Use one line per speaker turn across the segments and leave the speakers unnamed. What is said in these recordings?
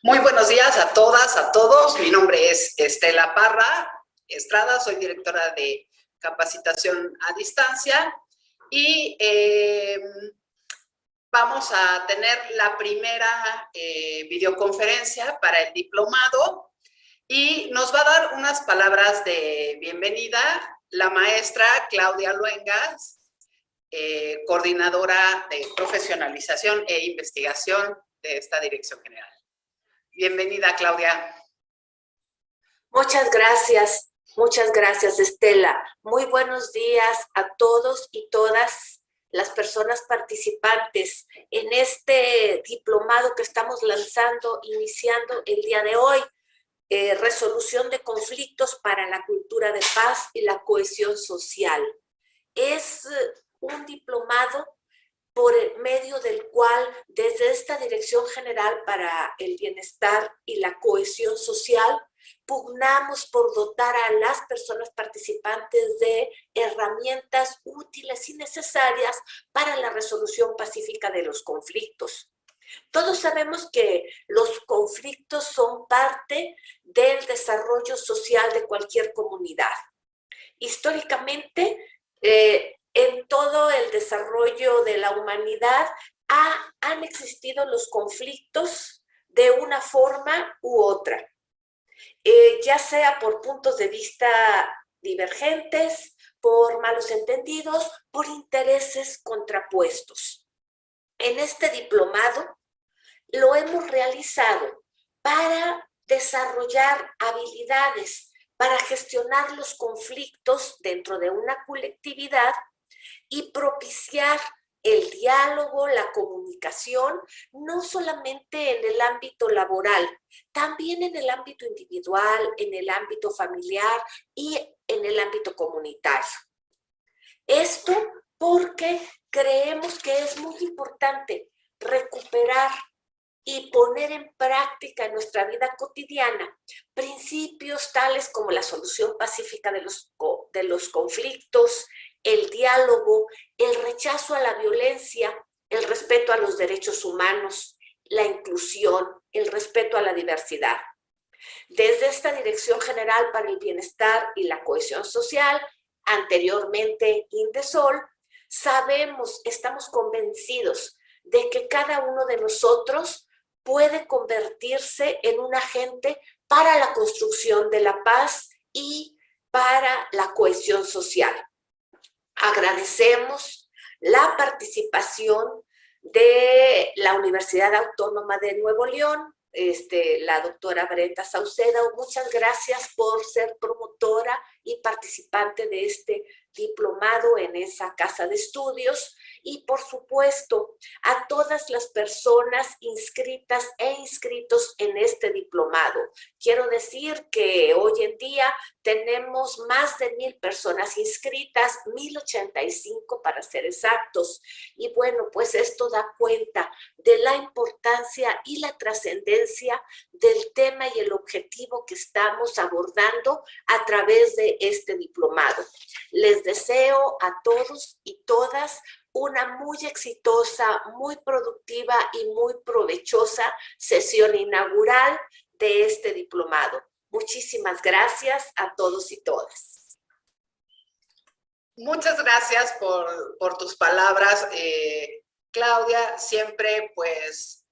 Muy buenos días a todas, a todos. Mi nombre es Estela Parra Estrada, soy directora de capacitación a distancia y vamos a tener la primera videoconferencia para el diplomado y nos va a dar unas palabras de bienvenida la maestra Claudia Luengas, coordinadora de profesionalización e investigación de esta dirección general. Bienvenida, Claudia.
Muchas gracias, Estela. Muy buenos días a todos y todas las personas participantes en este diplomado que estamos lanzando, iniciando el día de hoy, resolución de conflictos para la cultura de paz y la cohesión social. Es un diplomado por medio del cual desde esta Dirección General para el Bienestar y la Cohesión Social pugnamos por dotar a las personas participantes de herramientas útiles y necesarias para la resolución pacífica de los conflictos. Todos sabemos que los conflictos son parte del desarrollo social de cualquier comunidad. Históricamente, en todo el desarrollo de la humanidad han existido los conflictos de una forma u otra, ya sea por puntos de vista divergentes, por malos entendidos, por intereses contrapuestos. En este diplomado lo hemos realizado para desarrollar habilidades para gestionar los conflictos dentro de una colectividad y propiciar el diálogo, la comunicación, no solamente en el ámbito laboral, también en el ámbito individual, en el ámbito familiar y en el ámbito comunitario. Esto porque creemos que es muy importante recuperar y poner en práctica en nuestra vida cotidiana principios tales como la solución pacífica de los conflictos, el diálogo, el rechazo a la violencia, el respeto a los derechos humanos, la inclusión, el respeto a la diversidad. Desde esta Dirección General para el Bienestar y la Cohesión Social, anteriormente Indesol, estamos convencidos de que cada uno de nosotros puede convertirse en un agente para la construcción de la paz y para la cohesión social. Agradecemos la participación de la Universidad Autónoma de Nuevo León, la doctora Brenda Saucedo. Muchas gracias por ser promotora y participante de este diplomado en esa casa de estudios. Y por supuesto, a todas las personas inscritas e inscritos en este diplomado. Quiero decir que hoy en día tenemos más de 1,000 personas inscritas, 1,085 para ser exactos. Y bueno, pues esto da cuenta de la importancia y la trascendencia del tema y el objetivo que estamos abordando a través de este diplomado. Les deseo a todos y todas una muy exitosa, muy productiva y muy provechosa sesión inaugural de este diplomado. Muchísimas gracias a todos y todas.
Muchas gracias por tus palabras, Claudia. Siempre, pues,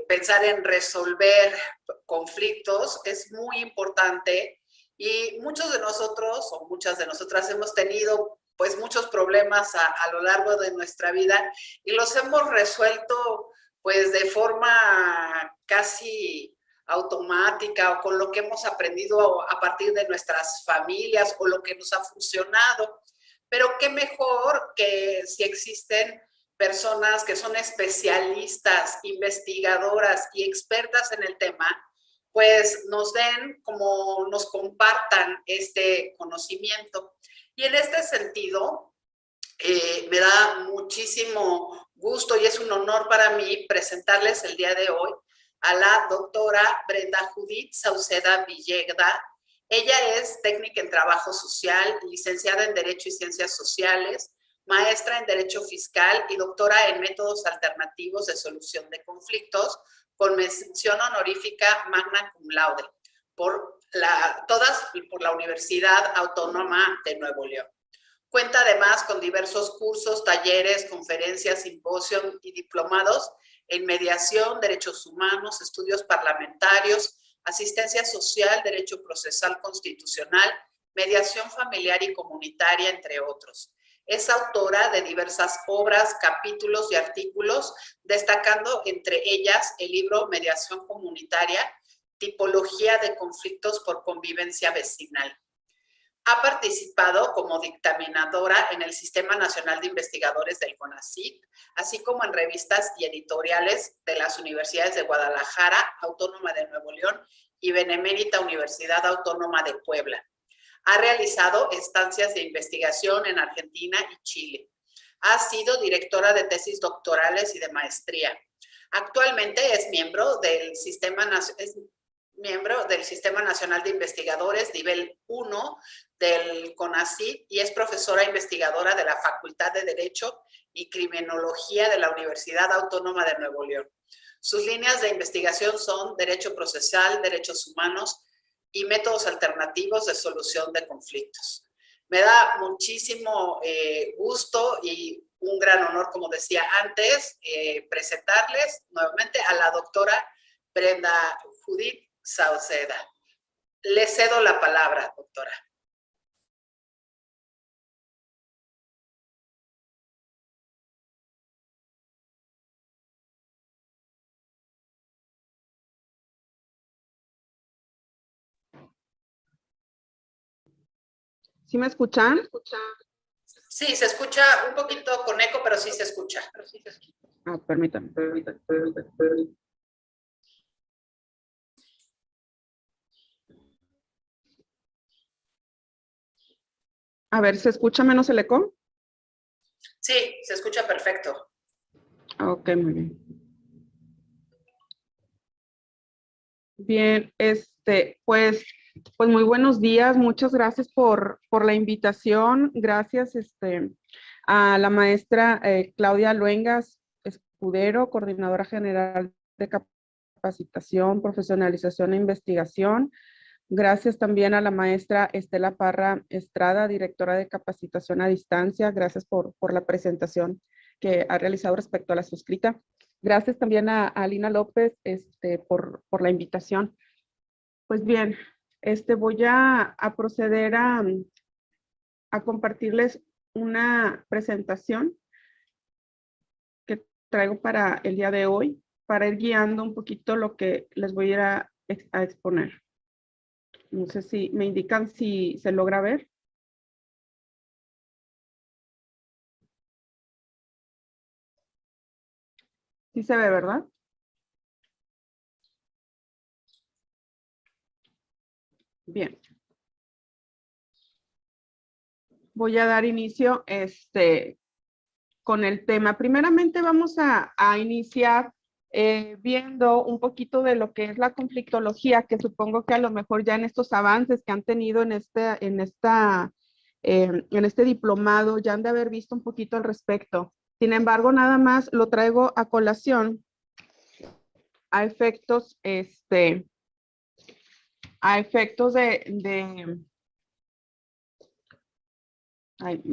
pensar en resolver conflictos es muy importante y muchos de nosotros o muchas de nosotras hemos tenido pues muchos problemas a lo largo de nuestra vida y los hemos resuelto pues de forma casi automática o con lo que hemos aprendido a partir de nuestras familias o lo que nos ha funcionado. Pero qué mejor que si existen personas que son especialistas, investigadoras y expertas en el tema, pues nos den, como nos compartan este conocimiento. Y en este sentido, me da muchísimo gusto y es un honor para mí presentarles el día de hoy a la doctora Brenda Judith Sauceda Villegda. Ella es técnica en trabajo social, licenciada en Derecho y Ciencias Sociales, maestra en Derecho Fiscal y doctora en Métodos Alternativos de Solución de Conflictos, con mención honorífica magna cum laude, todas por la Universidad Autónoma de Nuevo León. Cuenta además con diversos cursos, talleres, conferencias, simposios y diplomados en mediación, derechos humanos, estudios parlamentarios, asistencia social, derecho procesal constitucional, mediación familiar y comunitaria, entre otros. Es autora de diversas obras, capítulos y artículos, destacando entre ellas el libro Mediación Comunitaria, Tipología de Conflictos por Convivencia Vecinal. Ha participado como dictaminadora en el Sistema Nacional de Investigadores del CONACYT, así como en revistas y editoriales de las universidades de Guadalajara, Autónoma de Nuevo León y Benemérita Universidad Autónoma de Puebla. Ha realizado estancias de investigación en Argentina y Chile. Ha sido directora de tesis doctorales y de maestría. Actualmente es miembro del Sistema Nacional de Investigadores nivel 1 del CONACYT y es profesora investigadora de la Facultad de Derecho y Criminología de la Universidad Autónoma de Nuevo León. Sus líneas de investigación son Derecho Procesal, Derechos Humanos y Métodos Alternativos de Solución de Conflictos. Me da muchísimo gusto y un gran honor, como decía antes, presentarles nuevamente a la doctora Brenda Judith Sauceda. Le cedo la palabra, doctora.
¿Sí me escuchan?
Sí, se escucha un poquito con eco, pero sí se escucha.
Ah, permítanme. A ver, ¿se escucha menos el eco?
Sí, se escucha perfecto.
Ok, muy bien. Bien, pues muy buenos días. Muchas gracias por la invitación. Gracias, a la maestra Claudia Luengas Escudero, coordinadora general de capacitación, profesionalización e investigación. Gracias también a la maestra Estela Parra Estrada, directora de capacitación a distancia. Gracias por la presentación que ha realizado respecto a la suscrita. Gracias también a Lina López por la invitación. Pues bien, voy a proceder a compartirles una presentación que traigo para el día de hoy, para ir guiando un poquito lo que les voy a ir a exponer. No sé si me indican si se logra ver. Sí se ve, ¿verdad? Bien. Voy a dar inicio con el tema. Primeramente vamos a iniciar viendo un poquito de lo que es la conflictología, que supongo que a lo mejor ya en estos avances que han tenido en este diplomado ya han de haber visto un poquito al respecto. Sin embargo, nada más lo traigo a colación a efectos, de ay,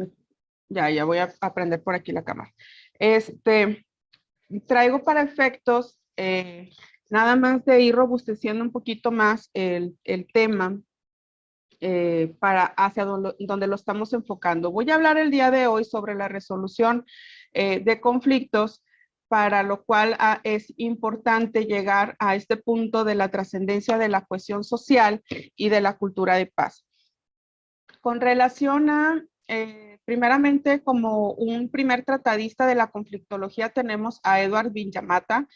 ya voy a aprender por aquí la cámara. Traigo para efectos, nada más de ir robusteciendo un poquito más el tema para hacia donde lo estamos enfocando. Voy a hablar el día de hoy sobre la resolución de conflictos, para lo cual es importante llegar a este punto de la trascendencia de la cohesión social y de la cultura de paz. Con relación a, primeramente, como un primer tratadista de la conflictología tenemos a Edward Vinyamata,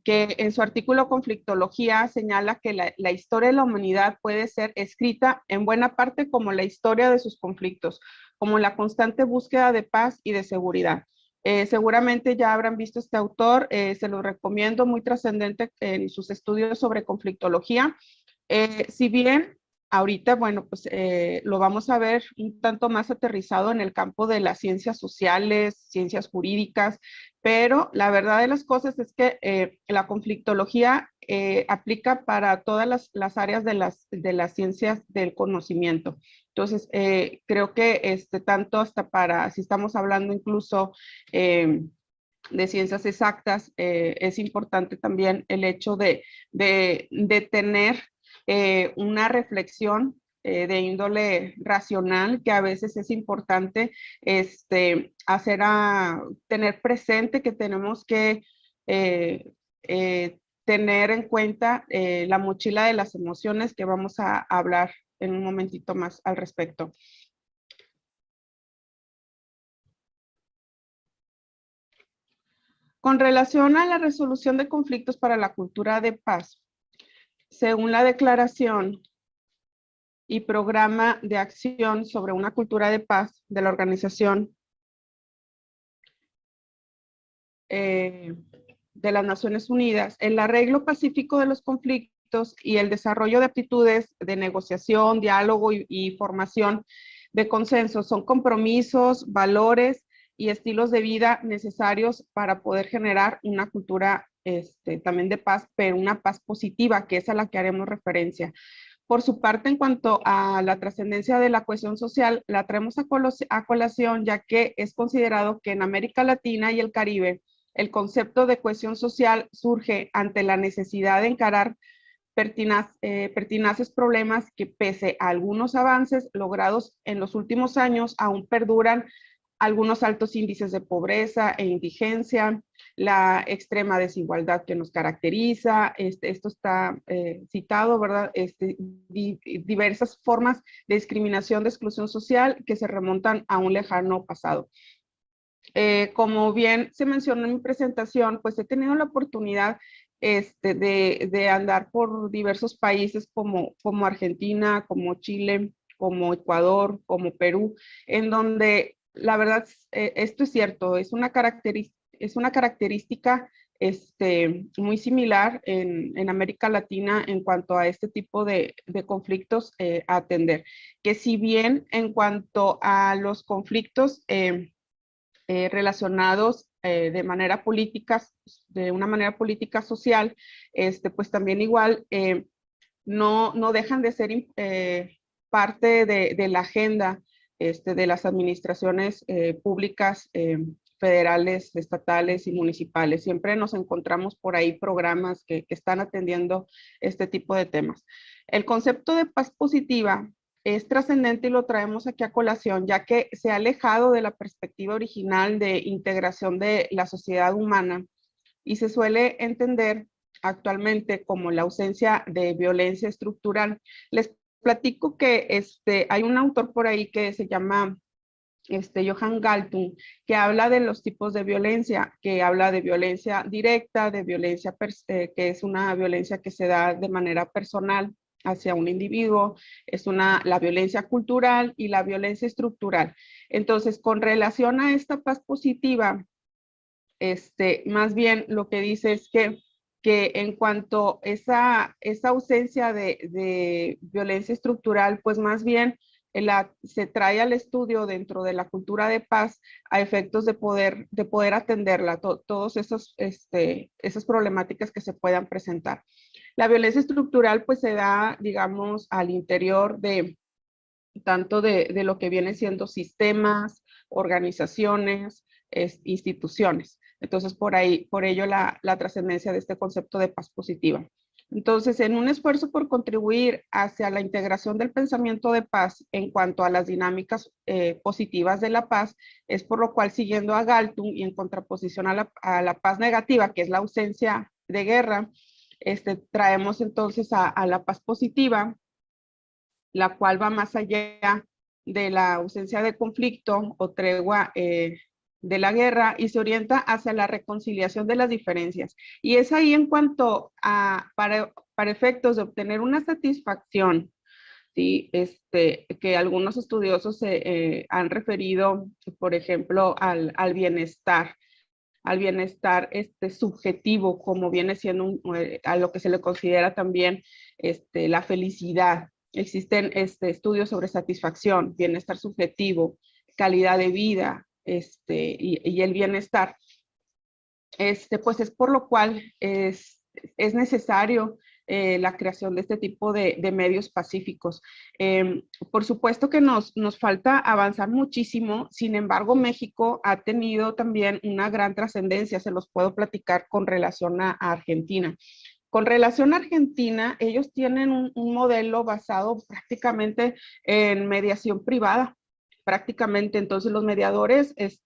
que en su artículo Conflictología señala que la historia de la humanidad puede ser escrita en buena parte como la historia de sus conflictos, como la constante búsqueda de paz y de seguridad. Seguramente ya habrán visto este autor, se lo recomiendo, muy trascendente en sus estudios sobre conflictología. Si bien ahorita, bueno, pues lo vamos a ver un tanto más aterrizado en el campo de las ciencias sociales, ciencias jurídicas, pero la verdad de las cosas es que la conflictología aplica para todas las áreas de las ciencias del conocimiento. Entonces, creo que tanto hasta para, si estamos hablando incluso de ciencias exactas, es importante también el hecho de tener una reflexión de índole racional, que a veces es importante tener presente que tenemos que tener en cuenta la mochila de las emociones, que vamos a hablar en un momentito más al respecto. Con relación a la resolución de conflictos para la cultura de paz, según la declaración y programa de acción sobre una cultura de paz de la Organización de las Naciones Unidas, el arreglo pacífico de los conflictos y el desarrollo de aptitudes de negociación, diálogo y formación de consenso son compromisos, valores y estilos de vida necesarios para poder generar una cultura también de paz, pero una paz positiva, que es a la que haremos referencia. Por su parte, en cuanto a la trascendencia de la cohesión social, la traemos a colación, ya que es considerado que en América Latina y el Caribe, el concepto de cohesión social surge ante la necesidad de encarar pertinaces problemas que, pese a algunos avances logrados en los últimos años, aún perduran algunos altos índices de pobreza e indigencia, la extrema desigualdad que nos caracteriza, esto está citado, ¿verdad? Diversas formas de discriminación, de exclusión social que se remontan a un lejano pasado. Como bien se mencionó en mi presentación, pues he tenido la oportunidad de andar por diversos países como Argentina, como Chile, como Ecuador, como Perú, en donde la verdad, esto es cierto, es una característica muy similar en América Latina en cuanto a este tipo de conflictos a atender. Que si bien en cuanto a los conflictos relacionados de una manera política social, pues también igual no dejan de ser parte de la agenda de las administraciones públicas federales, estatales y municipales. Siempre nos encontramos por ahí programas que están atendiendo este tipo de temas. El concepto de paz positiva es trascendente y lo traemos aquí a colación, ya que se ha alejado de la perspectiva original de integración de la sociedad humana y se suele entender actualmente como la ausencia de violencia estructural. Les platico que hay un autor por ahí que se llama Johan Galtung, que habla de los tipos de violencia, que habla de violencia directa, de violencia que es una violencia que se da de manera personal hacia un individuo, la violencia cultural y la violencia estructural. Entonces, con relación a esta paz positiva, más bien lo que dice es que en cuanto a esa ausencia de violencia estructural, pues más bien se trae al estudio dentro de la cultura de paz a efectos de poder atenderla, todas esas problemáticas que se puedan presentar. La violencia estructural pues se da, digamos, al interior tanto de lo que viene siendo sistemas, organizaciones, instituciones. Entonces, por ello la trascendencia de este concepto de paz positiva. Entonces, en un esfuerzo por contribuir hacia la integración del pensamiento de paz en cuanto a las dinámicas positivas de la paz, es por lo cual, siguiendo a Galtung y en contraposición a la paz negativa, que es la ausencia de guerra, traemos entonces a la paz positiva, la cual va más allá de la ausencia de conflicto o tregua de la guerra y se orienta hacia la reconciliación de las diferencias. Y es ahí en cuanto a, para efectos de obtener una satisfacción, ¿sí? Que algunos estudiosos se han referido, por ejemplo, al bienestar subjetivo, como viene siendo a lo que se le considera también la felicidad. existen estudios sobre satisfacción, bienestar subjetivo, calidad de vida y el bienestar. Pues es por lo cual es necesario la creación de este tipo de medios pacíficos. Por supuesto que nos falta avanzar muchísimo, sin embargo, México ha tenido también una gran trascendencia, se los puedo platicar con relación a Argentina. Con relación a Argentina, ellos tienen un modelo basado prácticamente en mediación privada, prácticamente. Entonces los mediadores, les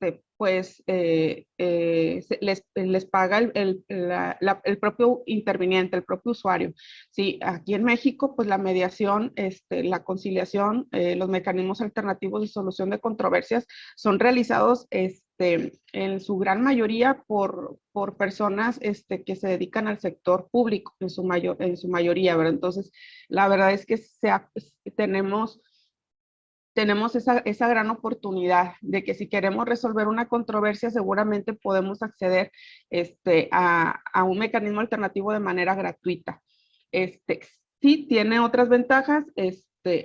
paga el propio interviniente, el propio usuario. Sí, aquí en México, pues la mediación, la conciliación, los mecanismos alternativos de solución de controversias son realizados en su gran mayoría por personas que se dedican al sector público, en su mayoría, ¿verdad? Entonces, la verdad es que tenemos esa gran oportunidad de que si queremos resolver una controversia, seguramente podemos acceder a un mecanismo alternativo de manera gratuita. Sí tiene otras ventajas,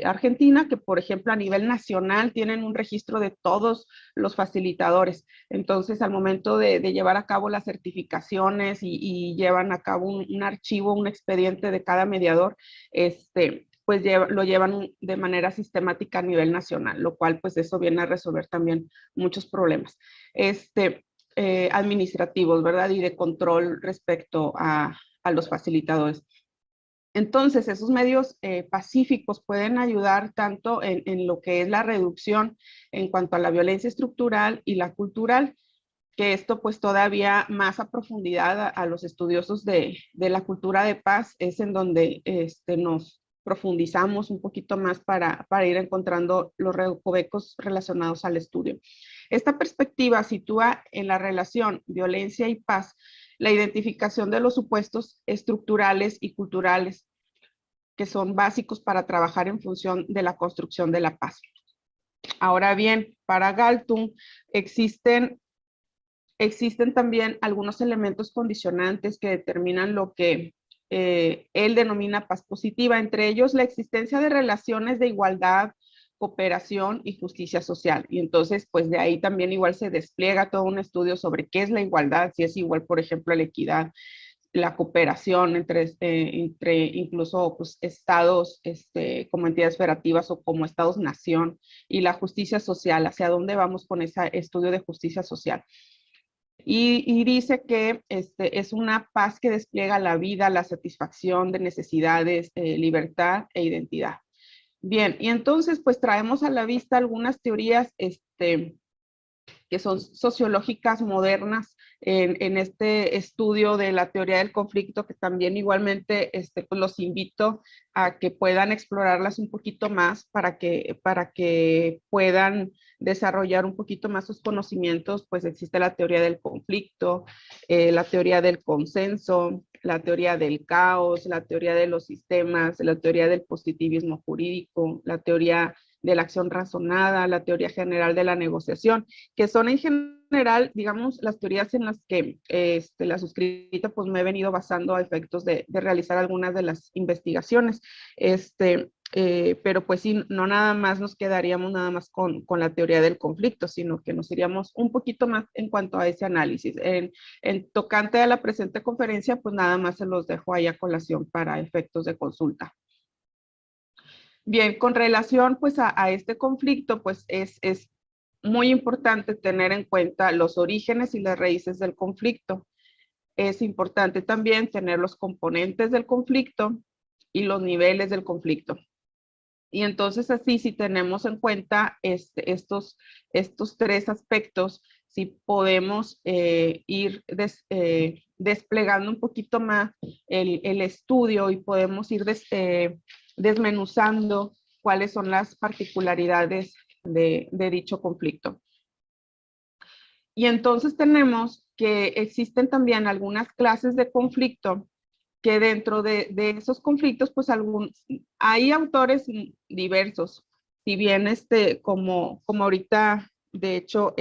Argentina, que por ejemplo a nivel nacional tienen un registro de todos los facilitadores. Entonces, al momento de llevar a cabo las certificaciones y llevan a cabo un archivo, un expediente de cada mediador, pues lo llevan de manera sistemática a nivel nacional, lo cual pues eso viene a resolver también muchos problemas administrativos, ¿verdad? Y de control respecto a los facilitadores. Entonces, esos medios pacíficos pueden ayudar tanto en lo que es la reducción en cuanto a la violencia estructural y la cultural, que esto pues todavía más a profundidad a los estudiosos de la cultura de paz es en donde nos profundizamos un poquito más para ir encontrando los recovecos relacionados al estudio. Esta perspectiva sitúa en la relación violencia y paz la identificación de los supuestos estructurales y culturales que son básicos para trabajar en función de la construcción de la paz. Ahora bien, para Galtung existen también algunos elementos condicionantes que determinan lo que él denomina paz positiva, entre ellos la existencia de relaciones de igualdad, cooperación y justicia social. Y entonces, pues de ahí también igual se despliega todo un estudio sobre qué es la igualdad, si es igual, por ejemplo, a la equidad, la cooperación entre incluso pues, estados como entidades federativas o como estados-nación, y la justicia social, hacia dónde vamos con ese estudio de justicia social. Y dice que es una paz que despliega la vida, la satisfacción de necesidades, libertad e identidad. Bien, y entonces pues traemos a la vista algunas teorías que son sociológicas modernas en este estudio de la teoría del conflicto, que también igualmente pues los invito a que puedan explorarlas un poquito más para que puedan desarrollar un poquito más sus conocimientos. Pues existe la teoría del conflicto, la teoría del consenso, la teoría del caos, la teoría de los sistemas, la teoría del positivismo jurídico, la teoría de la acción razonada, la teoría general de la negociación, que son en general, digamos, las teorías en las que la suscrita pues me he venido basando a efectos de realizar algunas de las investigaciones. Pero pues sí, no nada más nos quedaríamos nada más con la teoría del conflicto, sino que nos iríamos un poquito más en cuanto a ese análisis. En tocante a la presente conferencia, pues nada más se los dejo ahí a colación para efectos de consulta. Bien, con relación pues a este conflicto, pues es muy importante tener en cuenta los orígenes y las raíces del conflicto. Es importante también tener los componentes del conflicto y los niveles del conflicto. Y entonces así, si tenemos en cuenta estos tres aspectos, si podemos ir desplegando un poquito más el estudio y podemos ir desmenuzando cuáles son las particularidades de dicho conflicto. Y entonces tenemos que existen también algunas clases de conflicto que dentro de esos conflictos, pues hay autores diversos. Si bien como ahorita, de hecho,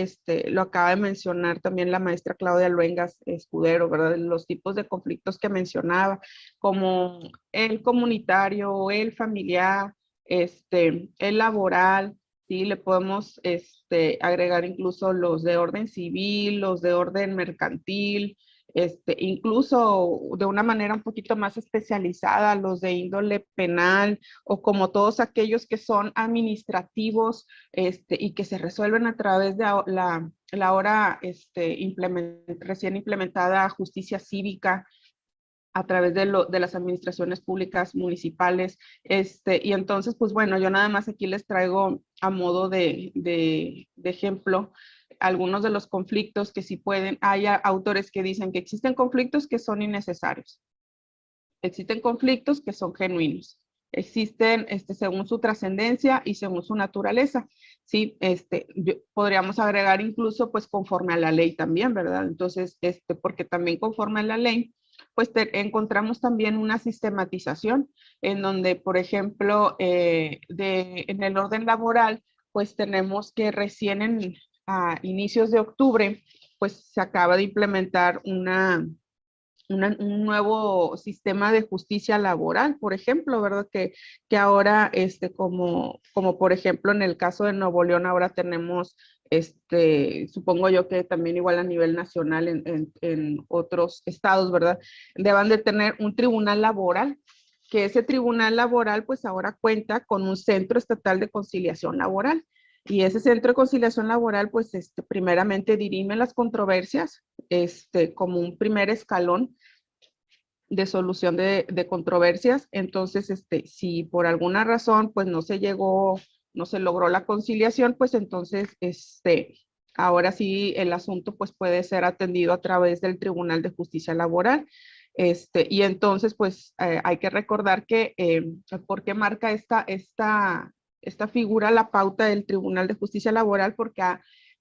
lo acaba de mencionar también la maestra Claudia Luengas Escudero, ¿verdad? Los tipos de conflictos que mencionaba, como el comunitario, el familiar, el laboral, ¿sí? Le podemos agregar incluso los de orden civil, los de orden mercantil, incluso de una manera un poquito más especializada, los de índole penal o como todos aquellos que son administrativos y que se resuelven a través de la ahora recién implementada justicia cívica a través de las administraciones públicas municipales. Y entonces, pues bueno, yo nada más aquí les traigo a modo de ejemplo algunos de los conflictos que sí pueden. Hay autores que dicen que existen conflictos que son innecesarios. Existen conflictos que son genuinos. Existen según su trascendencia y según su naturaleza. Sí, podríamos agregar incluso pues conforme a la ley también, ¿verdad? Entonces, porque también conforme a la ley, pues encontramos también una sistematización en donde, por ejemplo, en el orden laboral, pues tenemos que recién a inicios de octubre, pues se acaba de implementar un nuevo sistema de justicia laboral, por ejemplo, ¿verdad? Que ahora, como por ejemplo en el caso de Nuevo León, ahora tenemos, supongo yo que también igual a nivel nacional en otros estados, ¿verdad? Deban de tener un tribunal laboral, que ese tribunal laboral pues ahora cuenta con un centro estatal de conciliación laboral. Y ese centro de conciliación laboral, pues, primeramente dirime las controversias, como un primer escalón de solución de controversias. Entonces, si por alguna razón, pues, no se logró la conciliación, pues, entonces, ahora sí el asunto, pues, puede ser atendido a través del Tribunal de Justicia Laboral. Y entonces, pues, hay que recordar que, ¿por qué marca esta figura la pauta del Tribunal de Justicia Laboral?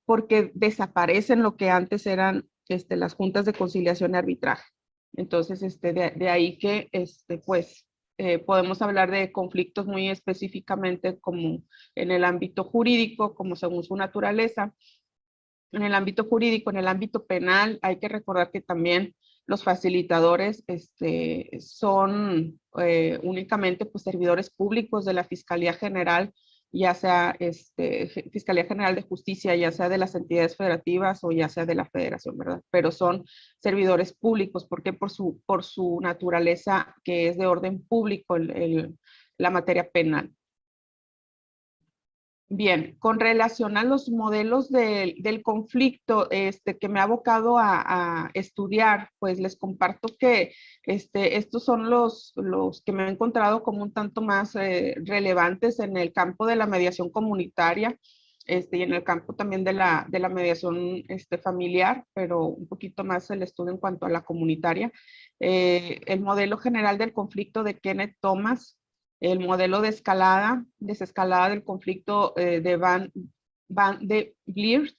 Porque desaparecen lo que antes eran las juntas de conciliación y arbitraje. Entonces, de ahí que, pues, podemos hablar de conflictos muy específicamente como en el ámbito jurídico, como según su naturaleza. En el ámbito jurídico, en el ámbito penal, hay que recordar que también los facilitadores son únicamente pues, servidores públicos de la Fiscalía General, ya sea Fiscalía General de Justicia, ya sea de las entidades federativas o ya sea de la federación, ¿verdad? Pero son servidores públicos, porque por su naturaleza que es de orden público la materia penal. Bien, con relación a los modelos del conflicto que me ha abocado a estudiar, pues les comparto que estos son los que me he encontrado como un tanto más relevantes en el campo de la mediación comunitaria y en el campo también de la mediación familiar, pero un poquito más el estudio en cuanto a la comunitaria. El modelo general del conflicto de Kenneth Thomas, el modelo de desescalada del conflicto de Van de Vliert,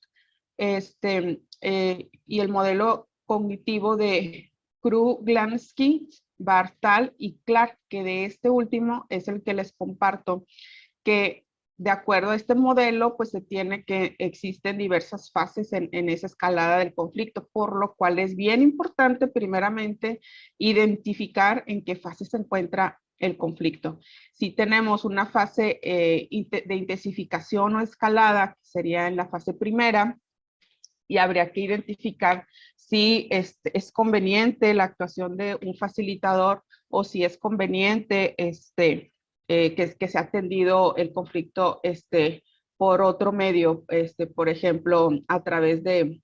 y el modelo cognitivo de Kruglanski, Bartal y Clark, que de este último es el que les comparto, que de acuerdo a este modelo, pues se tiene que existen diversas fases en esa escalada del conflicto, por lo cual es bien importante primeramente identificar en qué fase se encuentra el conflicto. Si tenemos una fase de intensificación o escalada, que sería en la fase primera, y habría que identificar si es conveniente la actuación de un facilitador o si es conveniente que se ha atendido el conflicto por otro medio, por ejemplo, a través de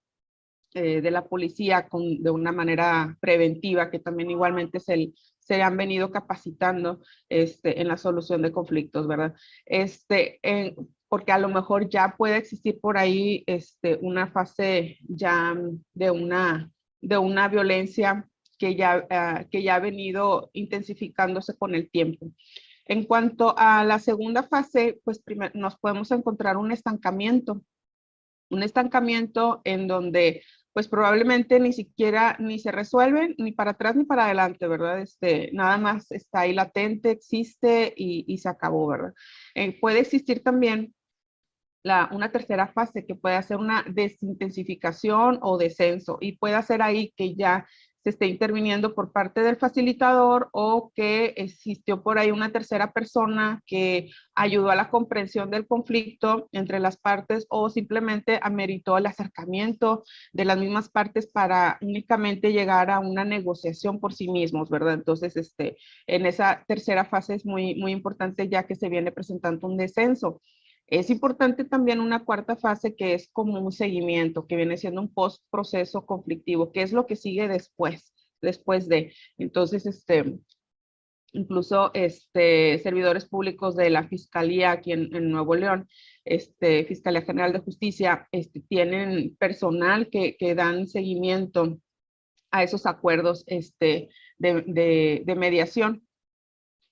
la policía de una manera preventiva, que también igualmente se han venido capacitando en la solución de conflictos, ¿verdad? Porque a lo mejor ya puede existir por ahí una fase ya de una violencia que ya ha venido intensificándose con el tiempo. En cuanto a la segunda fase, pues nos podemos encontrar un estancamiento en donde pues probablemente ni siquiera ni se resuelven ni para atrás ni para adelante, ¿verdad? Nada más está ahí latente, existe y se acabó, ¿verdad? Puede existir también una tercera fase que puede hacer una desintensificación o descenso y puede hacer ahí que ya se esté interviniendo por parte del facilitador o que existió por ahí una tercera persona que ayudó a la comprensión del conflicto entre las partes o simplemente ameritó el acercamiento de las mismas partes para únicamente llegar a una negociación por sí mismos, ¿verdad? Entonces, en esa tercera fase es muy, muy importante ya que se viene presentando un descenso. Es importante también una cuarta fase que es como un seguimiento, que viene siendo un post-proceso conflictivo, que es lo que sigue después de. Entonces, incluso servidores públicos de la Fiscalía aquí en Nuevo León, Fiscalía General de Justicia, tienen personal que dan seguimiento a esos acuerdos de mediación.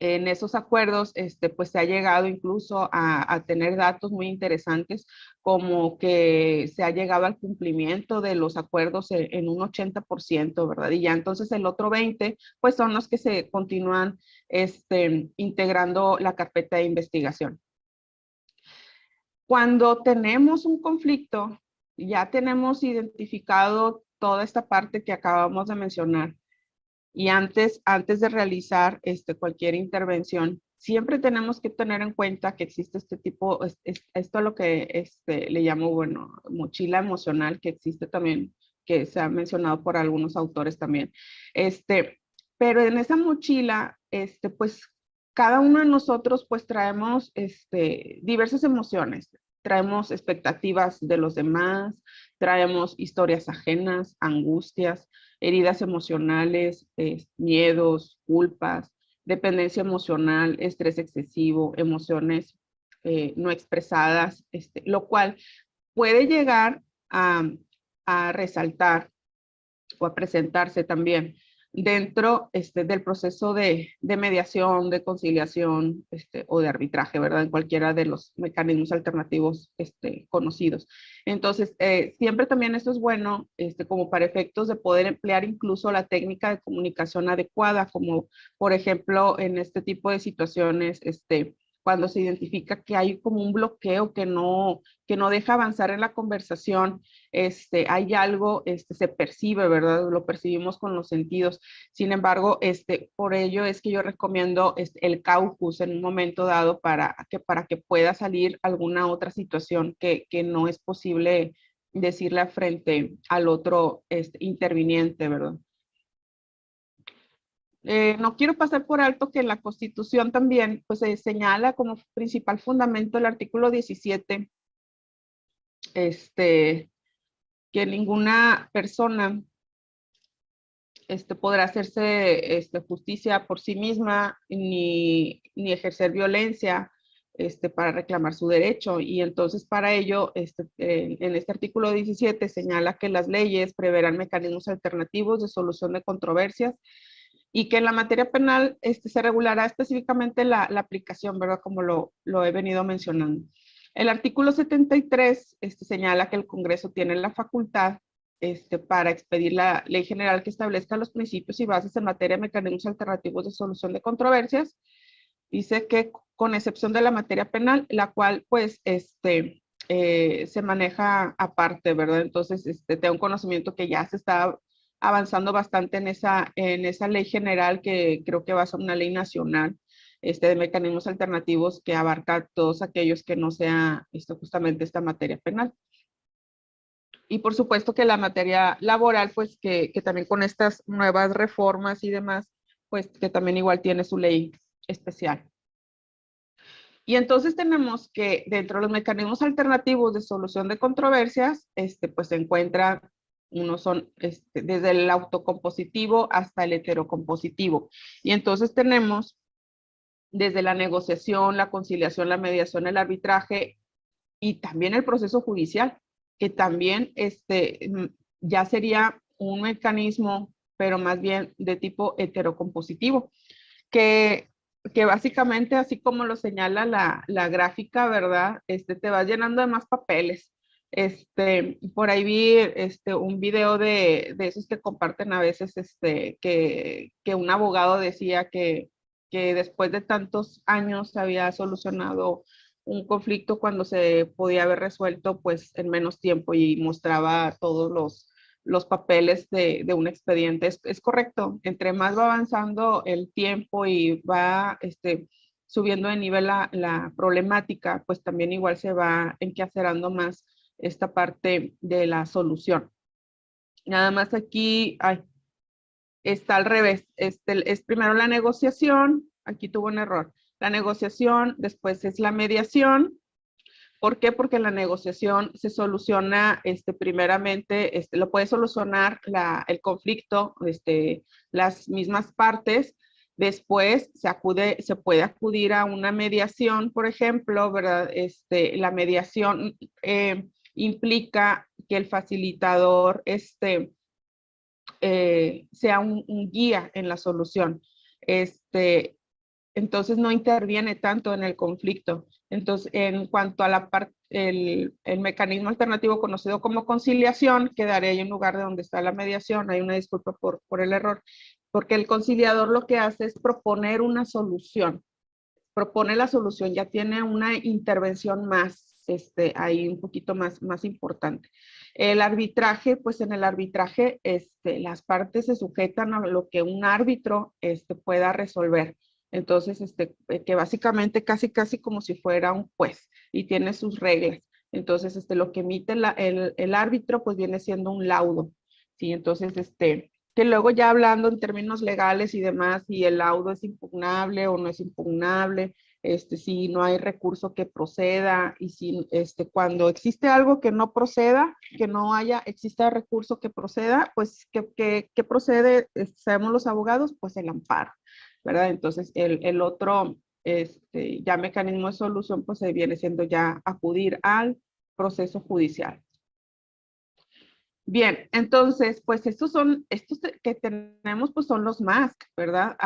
En esos acuerdos, pues se ha llegado incluso a tener datos muy interesantes, como que se ha llegado al cumplimiento de los acuerdos en un 80%, ¿verdad? Y ya entonces el otro 20%, pues son los que se continúan integrando la carpeta de investigación. Cuando tenemos un conflicto, ya tenemos identificado toda esta parte que acabamos de mencionar. Y antes de realizar cualquier intervención, siempre tenemos que tener en cuenta que existe este tipo, esto es lo que le llamo, bueno, mochila emocional, que existe también, que se ha mencionado por algunos autores también. Pero en esa mochila, pues cada uno de nosotros pues traemos diversas emociones. Traemos expectativas de los demás, traemos historias ajenas, angustias, heridas emocionales, miedos, culpas, dependencia emocional, estrés excesivo, emociones no expresadas, lo cual puede llegar a resaltar o a presentarse también dentro del proceso de mediación, de conciliación o de arbitraje, ¿verdad? En cualquiera de los mecanismos alternativos conocidos. Entonces, siempre también esto es bueno como para efectos de poder emplear incluso la técnica de comunicación adecuada, como por ejemplo en este tipo de situaciones, cuando se identifica que hay como un bloqueo que no deja avanzar en la conversación, hay algo, se percibe, ¿verdad? Lo percibimos con los sentidos. Sin embargo, por ello es que yo recomiendo el caucus en un momento dado para que pueda salir alguna otra situación que no es posible decirle frente al otro interviniente, ¿verdad? No quiero pasar por alto que en la Constitución también pues, se señala como principal fundamento el artículo 17, que ninguna persona podrá hacerse justicia por sí misma ni ejercer violencia para reclamar su derecho. Y entonces para ello, en este artículo 17 señala que las leyes preverán mecanismos alternativos de solución de controversias y que en la materia penal se regulará específicamente la aplicación, ¿verdad? Como lo he venido mencionando. El artículo 73 señala que el Congreso tiene la facultad para expedir la ley general que establezca los principios y bases en materia de mecanismos alternativos de solución de controversias. Dice que con excepción de la materia penal, la cual pues se maneja aparte, ¿verdad? Entonces tengo un conocimiento que ya se está avanzando bastante en esa ley general que creo que va a ser una ley nacional de mecanismos alternativos que abarca todos aquellos que no sea justamente esta materia penal. Y por supuesto que la materia laboral, pues que también con estas nuevas reformas y demás, pues que también igual tiene su ley especial. Y entonces tenemos que dentro de los mecanismos alternativos de solución de controversias, pues se encuentra, unos son desde el autocompositivo hasta el heterocompositivo. Y entonces tenemos desde la negociación, la conciliación, la mediación, el arbitraje y también el proceso judicial, que también ya sería un mecanismo, pero más bien de tipo heterocompositivo, que básicamente, así como lo señala la gráfica, ¿verdad? Te vas llenando de más papeles. Por ahí vi un video de esos que comparten a veces, que un abogado decía que después de tantos años se había solucionado un conflicto cuando se podía haber resuelto pues en menos tiempo y mostraba todos los papeles de un expediente. Es correcto, entre más va avanzando el tiempo y va subiendo de nivel la problemática, pues también igual se va enquacerando más esta parte de la solución. Nada más aquí está al revés. Es primero la negociación, aquí tuvo un error. La negociación, después es la mediación. ¿Por qué? Porque la negociación se soluciona, primeramente, lo puede solucionar el conflicto, las mismas partes. Después se puede acudir a una mediación, por ejemplo, ¿verdad? La mediación implica que el facilitador, sea un guía en la solución. Entonces no interviene tanto en el conflicto. Entonces, en cuanto a el mecanismo alternativo conocido como conciliación, quedaría ahí en lugar de donde está la mediación. Hay una disculpa por el error, porque el conciliador lo que hace es proponer una solución. Propone la solución, ya tiene una intervención más, ahí un poquito más importante. El arbitraje, pues en el arbitraje, las partes se sujetan a lo que un árbitro, pueda resolver. Entonces, que básicamente casi como si fuera un juez y tiene sus reglas. Entonces, lo que emite el árbitro, pues viene siendo un laudo. ¿Sí? Entonces, que luego ya hablando en términos legales y demás, si el laudo es impugnable o no es impugnable, si no hay recurso que proceda y si cuando existe algo que no proceda, que no exista recurso que proceda, pues que procede, sabemos los abogados, pues el amparo, ¿verdad? Entonces el otro ya mecanismo de solución pues se viene siendo ya acudir al proceso judicial. Bien, entonces, pues estos que tenemos, pues son los más, ¿verdad?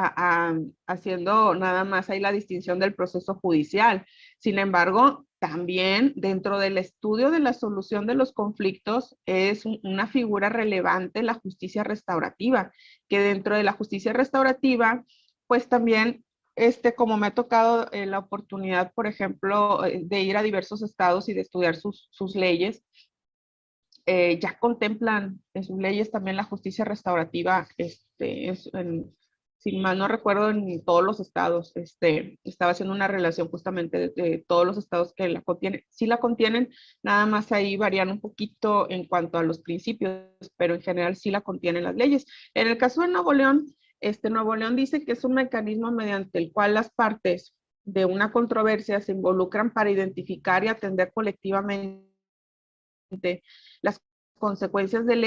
Haciendo nada más ahí la distinción del proceso judicial. Sin embargo, también dentro del estudio de la solución de los conflictos es una figura relevante la justicia restaurativa, que dentro de la justicia restaurativa, pues también, como me ha tocado la oportunidad, por ejemplo, de ir a diversos estados y de estudiar sus leyes, ya contemplan en sus leyes también la justicia restaurativa, si mal no recuerdo, en todos los estados. Estaba haciendo una relación justamente de todos los estados que la contienen. Sí la contienen, nada más ahí varían un poquito en cuanto a los principios, pero en general sí la contienen las leyes. En el caso de Nuevo León, Nuevo León dice que es un mecanismo mediante el cual las partes de una controversia se involucran para identificar y atender colectivamente las consecuencias del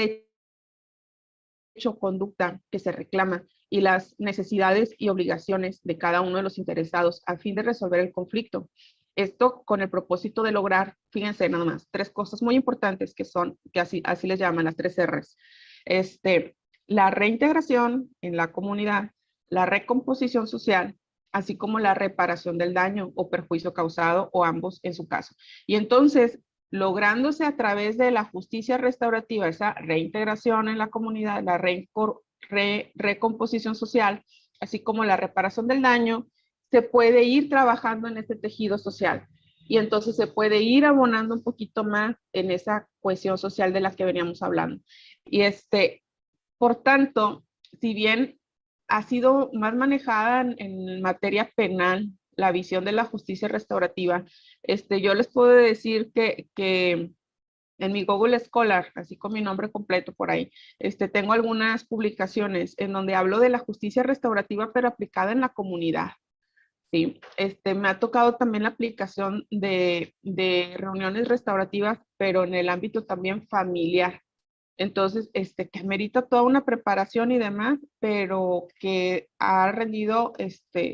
hecho o conducta que se reclama y las necesidades y obligaciones de cada uno de los interesados a fin de resolver el conflicto. Esto con el propósito de lograr, fíjense nada más, 3 cosas muy importantes que así les llaman las 3 R's. La reintegración en la comunidad, la recomposición social, así como la reparación del daño o perjuicio causado o ambos en su caso. Y entonces, lográndose a través de la justicia restaurativa, esa reintegración en la comunidad, la recomposición social, así como la reparación del daño, se puede ir trabajando en este tejido social. Y entonces se puede ir abonando un poquito más en esa cohesión social de la que veníamos hablando. Y por tanto, si bien ha sido más manejada en materia penal, la visión de la justicia restaurativa, yo les puedo decir que en mi Google Scholar, así con mi nombre completo por ahí, tengo algunas publicaciones en donde hablo de la justicia restaurativa, pero aplicada en la comunidad. Sí, me ha tocado también la aplicación de reuniones restaurativas, pero en el ámbito también familiar. Entonces, que amerita toda una preparación y demás, pero que ha rendido,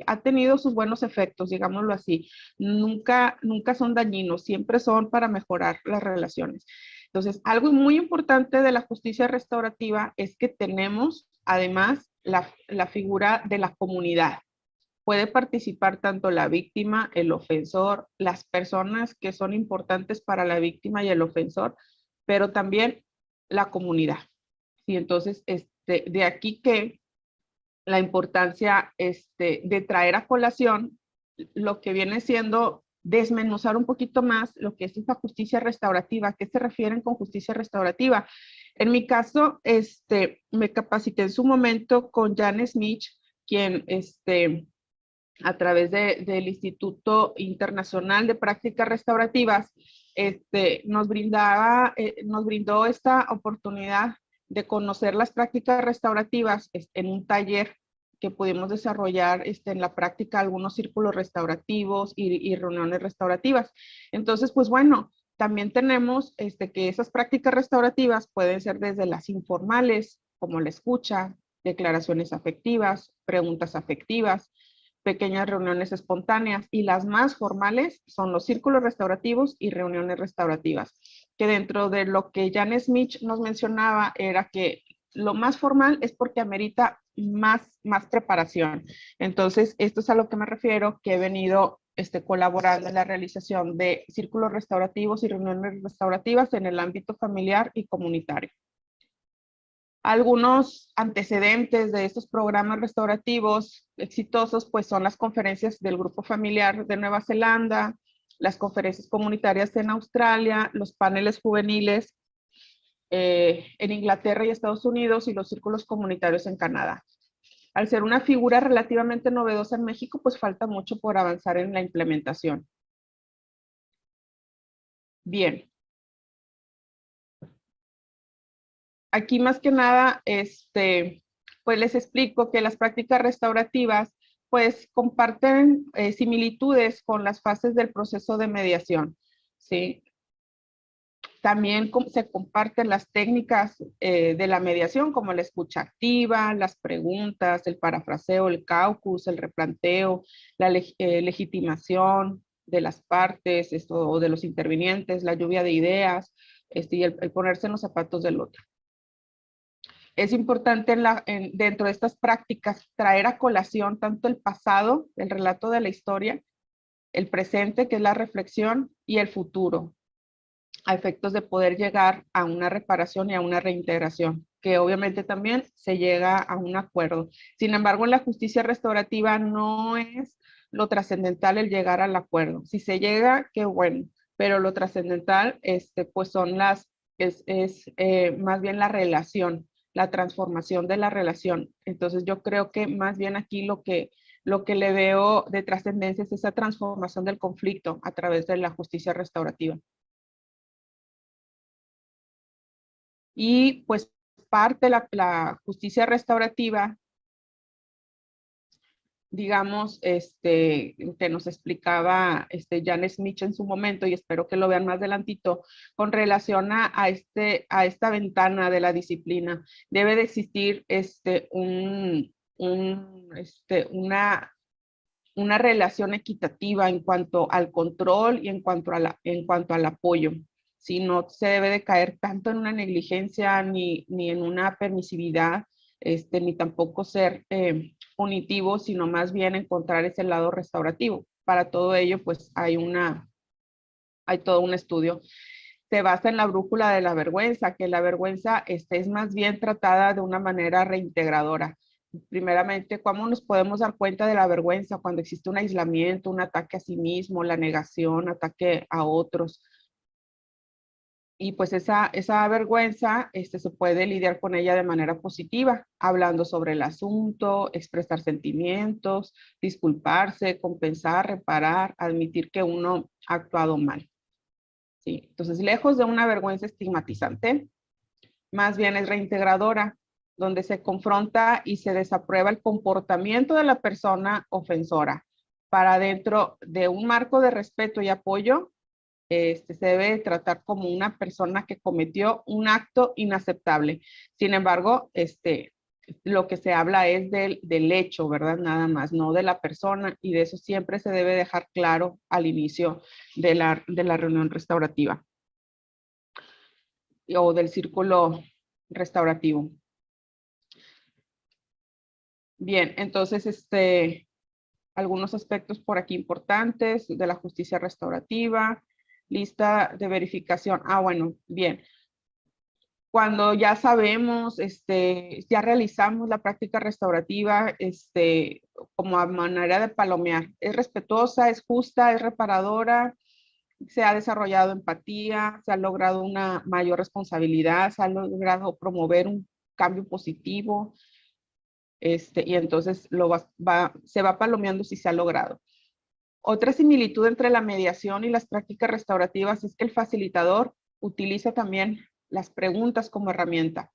ha tenido sus buenos efectos, digámoslo así. Nunca son dañinos, siempre son para mejorar las relaciones. Entonces, algo muy importante de la justicia restaurativa es que tenemos, además, la figura de la comunidad. Puede participar tanto la víctima, el ofensor, las personas que son importantes para la víctima y el ofensor, pero también la comunidad. Y entonces, de aquí que la importancia de traer a colación lo que viene siendo desmenuzar un poquito más lo que es esta justicia restaurativa. ¿A qué se refieren con justicia restaurativa? En mi caso, me capacité en su momento con Jan Smith, quien a través del Instituto Internacional de Prácticas Restaurativas, nos brindó esta oportunidad de conocer las prácticas restaurativas en un taller que pudimos desarrollar en la práctica algunos círculos restaurativos y reuniones restaurativas. Entonces, pues bueno, también tenemos que esas prácticas restaurativas pueden ser desde las informales, como la escucha, declaraciones afectivas, preguntas afectivas, pequeñas reuniones espontáneas, y las más formales son los círculos restaurativos y reuniones restaurativas, que dentro de lo que Jan Smith nos mencionaba era que lo más formal es porque amerita más preparación. Entonces, esto es a lo que me refiero, que he venido colaborando en la realización de círculos restaurativos y reuniones restaurativas en el ámbito familiar y comunitario. Algunos antecedentes de estos programas restaurativos exitosos pues son las conferencias del Grupo Familiar de Nueva Zelanda, las conferencias comunitarias en Australia, los paneles juveniles en Inglaterra y Estados Unidos y los círculos comunitarios en Canadá. Al ser una figura relativamente novedosa en México, pues falta mucho por avanzar en la implementación. Bien. Aquí más que nada, pues les explico que las prácticas restaurativas pues comparten similitudes con las fases del proceso de mediación, ¿sí? También se comparten las técnicas de la mediación, como la escucha activa, las preguntas, el parafraseo, el caucus, el replanteo, la legitimación de las partes o de los intervinientes, la lluvia de ideas, y el ponerse en los zapatos del otro. Es importante dentro de estas prácticas traer a colación tanto el pasado, el relato de la historia, el presente, que es la reflexión, y el futuro, a efectos de poder llegar a una reparación y a una reintegración, que obviamente también se llega a un acuerdo. Sin embargo, en la justicia restaurativa no es lo trascendental el llegar al acuerdo. Si se llega, qué bueno, pero lo trascendental pues son más bien la relación, la transformación de la relación. Entonces yo creo que más bien aquí lo que le veo de trascendencia es esa transformación del conflicto a través de la justicia restaurativa. Y pues parte de la justicia restaurativa, digamos, que nos explicaba Jan Smith en su momento, y espero que lo vean más adelantito, con relación a esta ventana de la disciplina. Debe de existir una relación equitativa en cuanto al control y en cuanto al apoyo. Si no se debe de caer tanto en una negligencia ni en una permisividad, ni tampoco ser punitivo, sino más bien encontrar ese lado restaurativo. Para todo ello, pues hay todo un estudio. Se basa en la brújula de la vergüenza, que la vergüenza es más bien tratada de una manera reintegradora. Primeramente, ¿cómo nos podemos dar cuenta de la vergüenza? Cuando existe un aislamiento, un ataque a sí mismo, la negación, ataque a otros. Y pues esa vergüenza se puede lidiar con ella de manera positiva, hablando sobre el asunto, expresar sentimientos, disculparse, compensar, reparar, admitir que uno ha actuado mal. ¿Sí? Entonces, lejos de una vergüenza estigmatizante, más bien es reintegradora, donde se confronta y se desaprueba el comportamiento de la persona ofensora. Para dentro de un marco de respeto y apoyo, se debe tratar como una persona que cometió un acto inaceptable. Sin embargo, lo que se habla es del hecho, ¿verdad? Nada más, no de la persona, y de eso siempre se debe dejar claro al inicio de la reunión restaurativa o del círculo restaurativo. Bien, entonces, algunos aspectos por aquí importantes de la justicia restaurativa, lista de verificación. Bueno, bien. Cuando ya sabemos, ya realizamos la práctica restaurativa, como a manera de palomear. Es respetuosa, es justa, es reparadora, se ha desarrollado empatía, se ha logrado una mayor responsabilidad, se ha logrado promover un cambio positivo, y entonces se va palomeando si se ha logrado. Otra similitud entre la mediación y las prácticas restaurativas es que el facilitador utiliza también las preguntas como herramienta.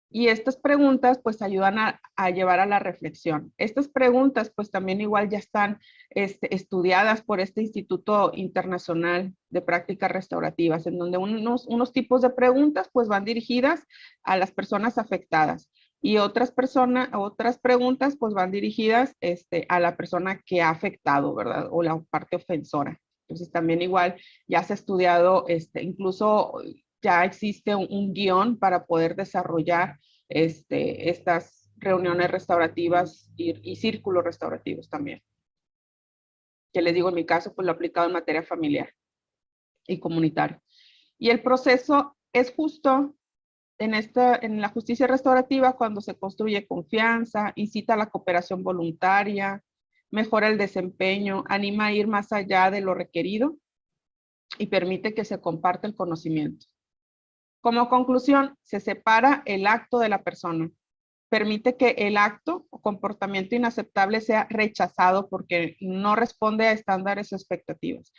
Y estas preguntas pues ayudan a llevar a la reflexión. Estas preguntas pues también igual ya están estudiadas por este Instituto Internacional de Prácticas Restaurativas, en donde unos tipos de preguntas pues van dirigidas a las personas afectadas y otras preguntas pues van dirigidas a la persona que ha afectado, ¿verdad? O la parte ofensora. Entonces también igual ya se ha estudiado, incluso ya existe un guión para poder desarrollar estas reuniones restaurativas y círculos restaurativos también. Que les digo, en mi caso, pues lo he aplicado en materia familiar y comunitaria. Y el proceso es justo en la justicia restaurativa cuando se construye confianza, incita a la cooperación voluntaria, mejora el desempeño, anima a ir más allá de lo requerido y permite que se comparta el conocimiento. Como conclusión, se separa el acto de la persona. Permite que el acto o comportamiento inaceptable sea rechazado porque no responde a estándares o expectativas.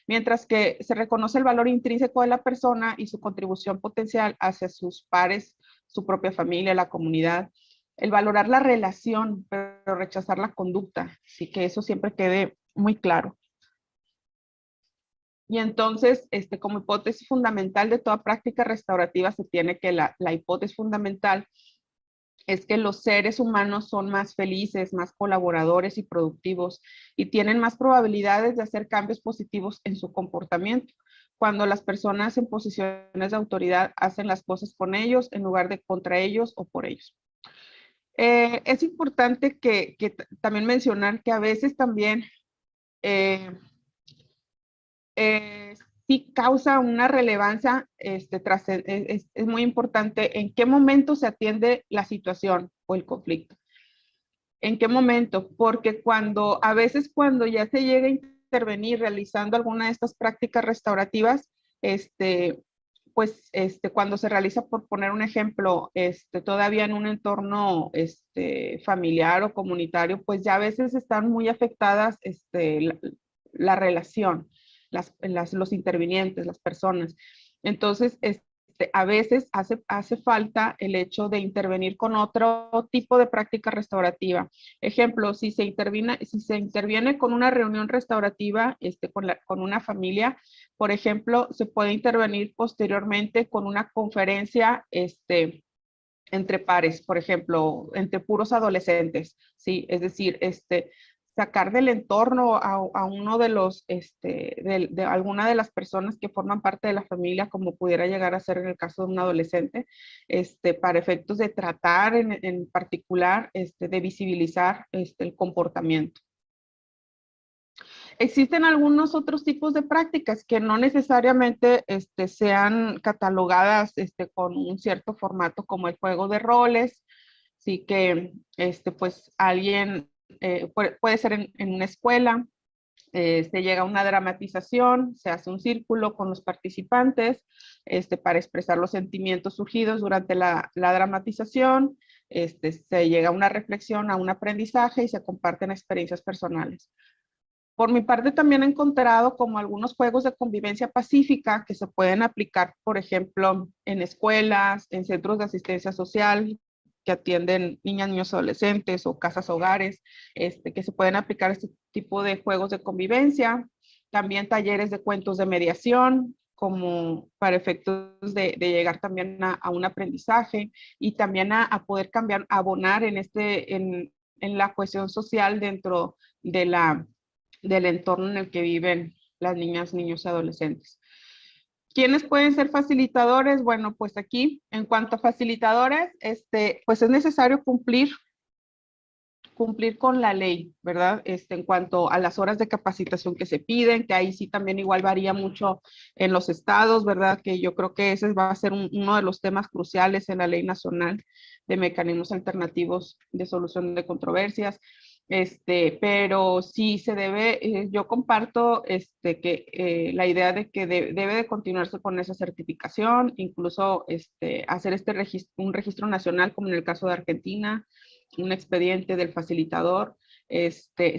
Mientras que se reconoce el valor intrínseco de la persona y su contribución potencial hacia sus pares, su propia familia, la comunidad. El valorar la relación, pero rechazar la conducta. Así que eso siempre quede muy claro. Y entonces, como hipótesis fundamental de toda práctica restaurativa, se tiene que la hipótesis fundamental es que los seres humanos son más felices, más colaboradores y productivos y tienen más probabilidades de hacer cambios positivos en su comportamiento cuando las personas en posiciones de autoridad hacen las cosas con ellos en lugar de contra ellos o por ellos. Es importante que también mencionar que a veces también sí causa una relevancia, es muy importante en qué momento se atiende la situación o el conflicto. ¿En qué momento? Porque a veces cuando ya se llega a intervenir realizando alguna de estas prácticas restaurativas, cuando se realiza, por poner un ejemplo, todavía en un entorno familiar o comunitario, pues ya a veces están muy afectadas la relación, los intervinientes, las personas. Entonces, a veces hace falta el hecho de intervenir con otro tipo de práctica restaurativa. Ejemplo, si se interviene con una reunión restaurativa con una familia, por ejemplo, se puede intervenir posteriormente con una conferencia entre pares, por ejemplo, entre puros adolescentes, ¿sí? Es decir, sacar del entorno a uno de los, de alguna de las personas que forman parte de la familia, como pudiera llegar a ser en el caso de un adolescente, para efectos de tratar en particular, de visibilizar el comportamiento. Existen algunos otros tipos de prácticas que no necesariamente sean catalogadas con un cierto formato como el juego de roles, sí que pues alguien puede ser en una escuela, se llega a una dramatización, se hace un círculo con los participantes para expresar los sentimientos surgidos durante la dramatización, se llega a una reflexión, a un aprendizaje y se comparten experiencias personales. Por mi parte, también he encontrado como algunos juegos de convivencia pacífica que se pueden aplicar, por ejemplo, en escuelas, en centros de asistencia social que atienden niñas, niños, adolescentes o casas hogares, que se pueden aplicar este tipo de juegos de convivencia. También talleres de cuentos de mediación, como para efectos de llegar también a un aprendizaje y también a poder cambiar, abonar en la cohesión social dentro del entorno en el que viven las niñas, niños y adolescentes. ¿Quiénes pueden ser facilitadores? Bueno, pues aquí, en cuanto a facilitadores, pues es necesario cumplir con la ley, ¿verdad? En cuanto a las horas de capacitación que se piden, que ahí sí también igual varía mucho en los estados, ¿verdad? Que yo creo que ese va a ser uno de los temas cruciales en la Ley Nacional de Mecanismos Alternativos de Solución de Controversias. Pero sí se debe, yo comparto que la idea de que debe de continuarse con esa certificación, incluso hacer un registro nacional, como en el caso de Argentina, un expediente del facilitador.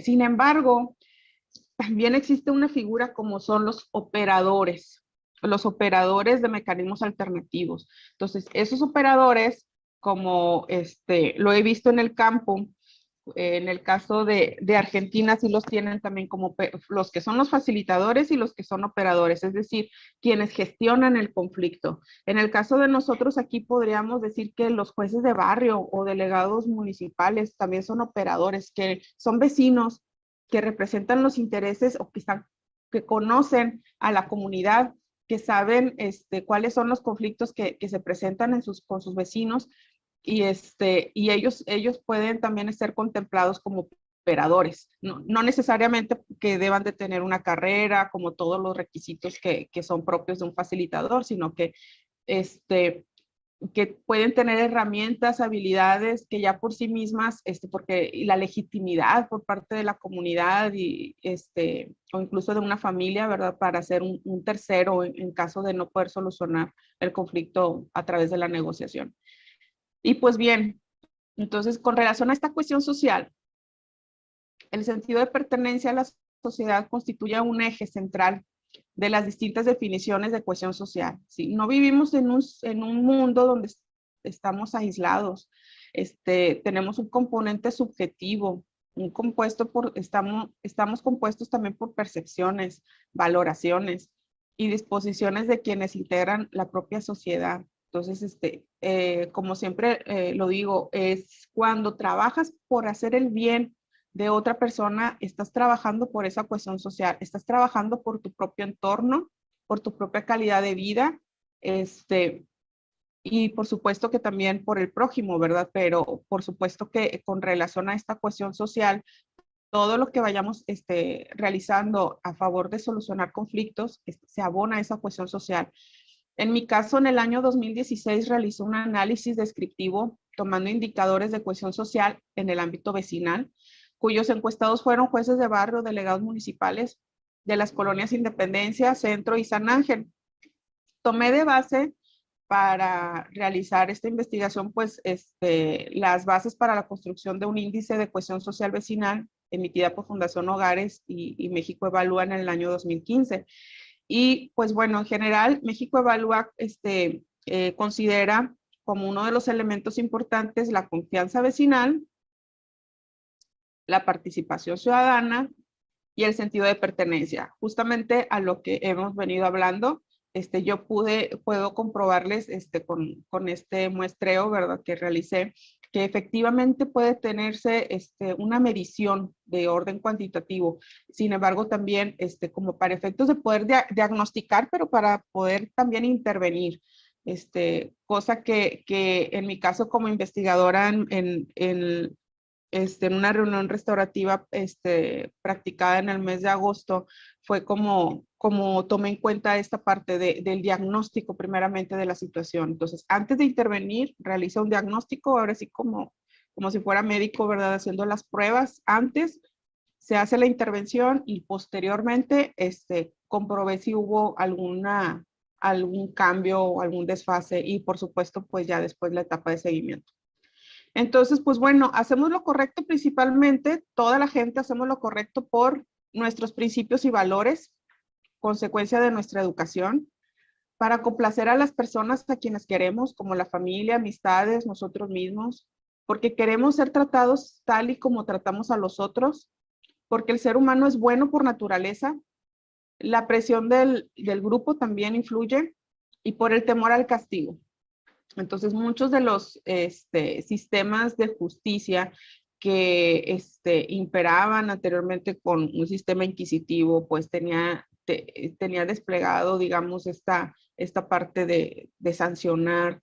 Sin embargo, también existe una figura como son los operadores de mecanismos alternativos. Entonces, esos operadores, como lo he visto en el campo, en el caso de Argentina sí los tienen también como los que son los facilitadores y los que son operadores, es decir, quienes gestionan el conflicto. En el caso de nosotros aquí podríamos decir que los jueces de barrio o delegados municipales también son operadores, que son vecinos que representan los intereses o que conocen a la comunidad, que saben cuáles son los conflictos que se presentan con sus vecinos y ellos pueden también ser contemplados como operadores, no necesariamente que deban de tener una carrera como todos los requisitos que son propios de un facilitador, sino que pueden tener herramientas, habilidades que ya por sí mismas, porque la legitimidad por parte de la comunidad o incluso de una familia, ¿verdad? Para ser un tercero en caso de no poder solucionar el conflicto a través de la negociación. Y pues bien, entonces con relación a esta cuestión social, el sentido de pertenencia a la sociedad constituye un eje central de las distintas definiciones de cohesión social. ¿Sí? No vivimos en un mundo donde estamos aislados. Tenemos un componente subjetivo, estamos compuestos también por percepciones, valoraciones y disposiciones de quienes integran la propia sociedad. Entonces, como siempre lo digo, es cuando trabajas por hacer el bien de otra persona, estás trabajando por esa cohesión social, estás trabajando por tu propio entorno, por tu propia calidad de vida, y por supuesto que también por el prójimo, ¿verdad? Pero por supuesto que con relación a esta cohesión social, todo lo que vayamos realizando a favor de solucionar conflictos, se abona a esa cohesión social. En mi caso, en el año 2016 realicé un análisis descriptivo tomando indicadores de cohesión social en el ámbito vecinal, cuyos encuestados fueron jueces de barrio, delegados municipales de las colonias Independencia, Centro y San Ángel. Tomé de base para realizar esta investigación, pues, las bases para la construcción de un índice de cohesión social vecinal emitida por Fundación Hogares y México Evalúa en el año 2015. Y pues bueno, en general, México Evalúa considera como uno de los elementos importantes la confianza vecinal, la participación ciudadana y el sentido de pertenencia. Justamente a lo que hemos venido hablando, yo puedo comprobarles con este muestreo, ¿verdad?, que realicé, que efectivamente puede tenerse una medición de orden cuantitativo. Sin embargo, también como para efectos de poder diagnosticar, pero para poder también intervenir. Cosa que en mi caso como investigadora en una reunión restaurativa practicada en el mes de agosto, fue como tomé en cuenta esta parte del diagnóstico primeramente de la situación. Entonces, antes de intervenir, realiza un diagnóstico, ahora sí como si fuera médico, ¿verdad? Haciendo las pruebas antes, se hace la intervención y posteriormente comprobé si hubo algún cambio o algún desfase y por supuesto, pues ya después la etapa de seguimiento. Entonces, pues bueno, hacemos lo correcto principalmente, toda la gente hacemos lo correcto por nuestros principios y valores, consecuencia de nuestra educación, para complacer a las personas a quienes queremos, como la familia, amistades, nosotros mismos, porque queremos ser tratados tal y como tratamos a los otros, porque el ser humano es bueno por naturaleza, la presión del grupo también influye, y por el temor al castigo. Entonces, muchos de los sistemas de justicia que imperaban anteriormente con un sistema inquisitivo, pues tenía desplegado, digamos, esta parte de sancionar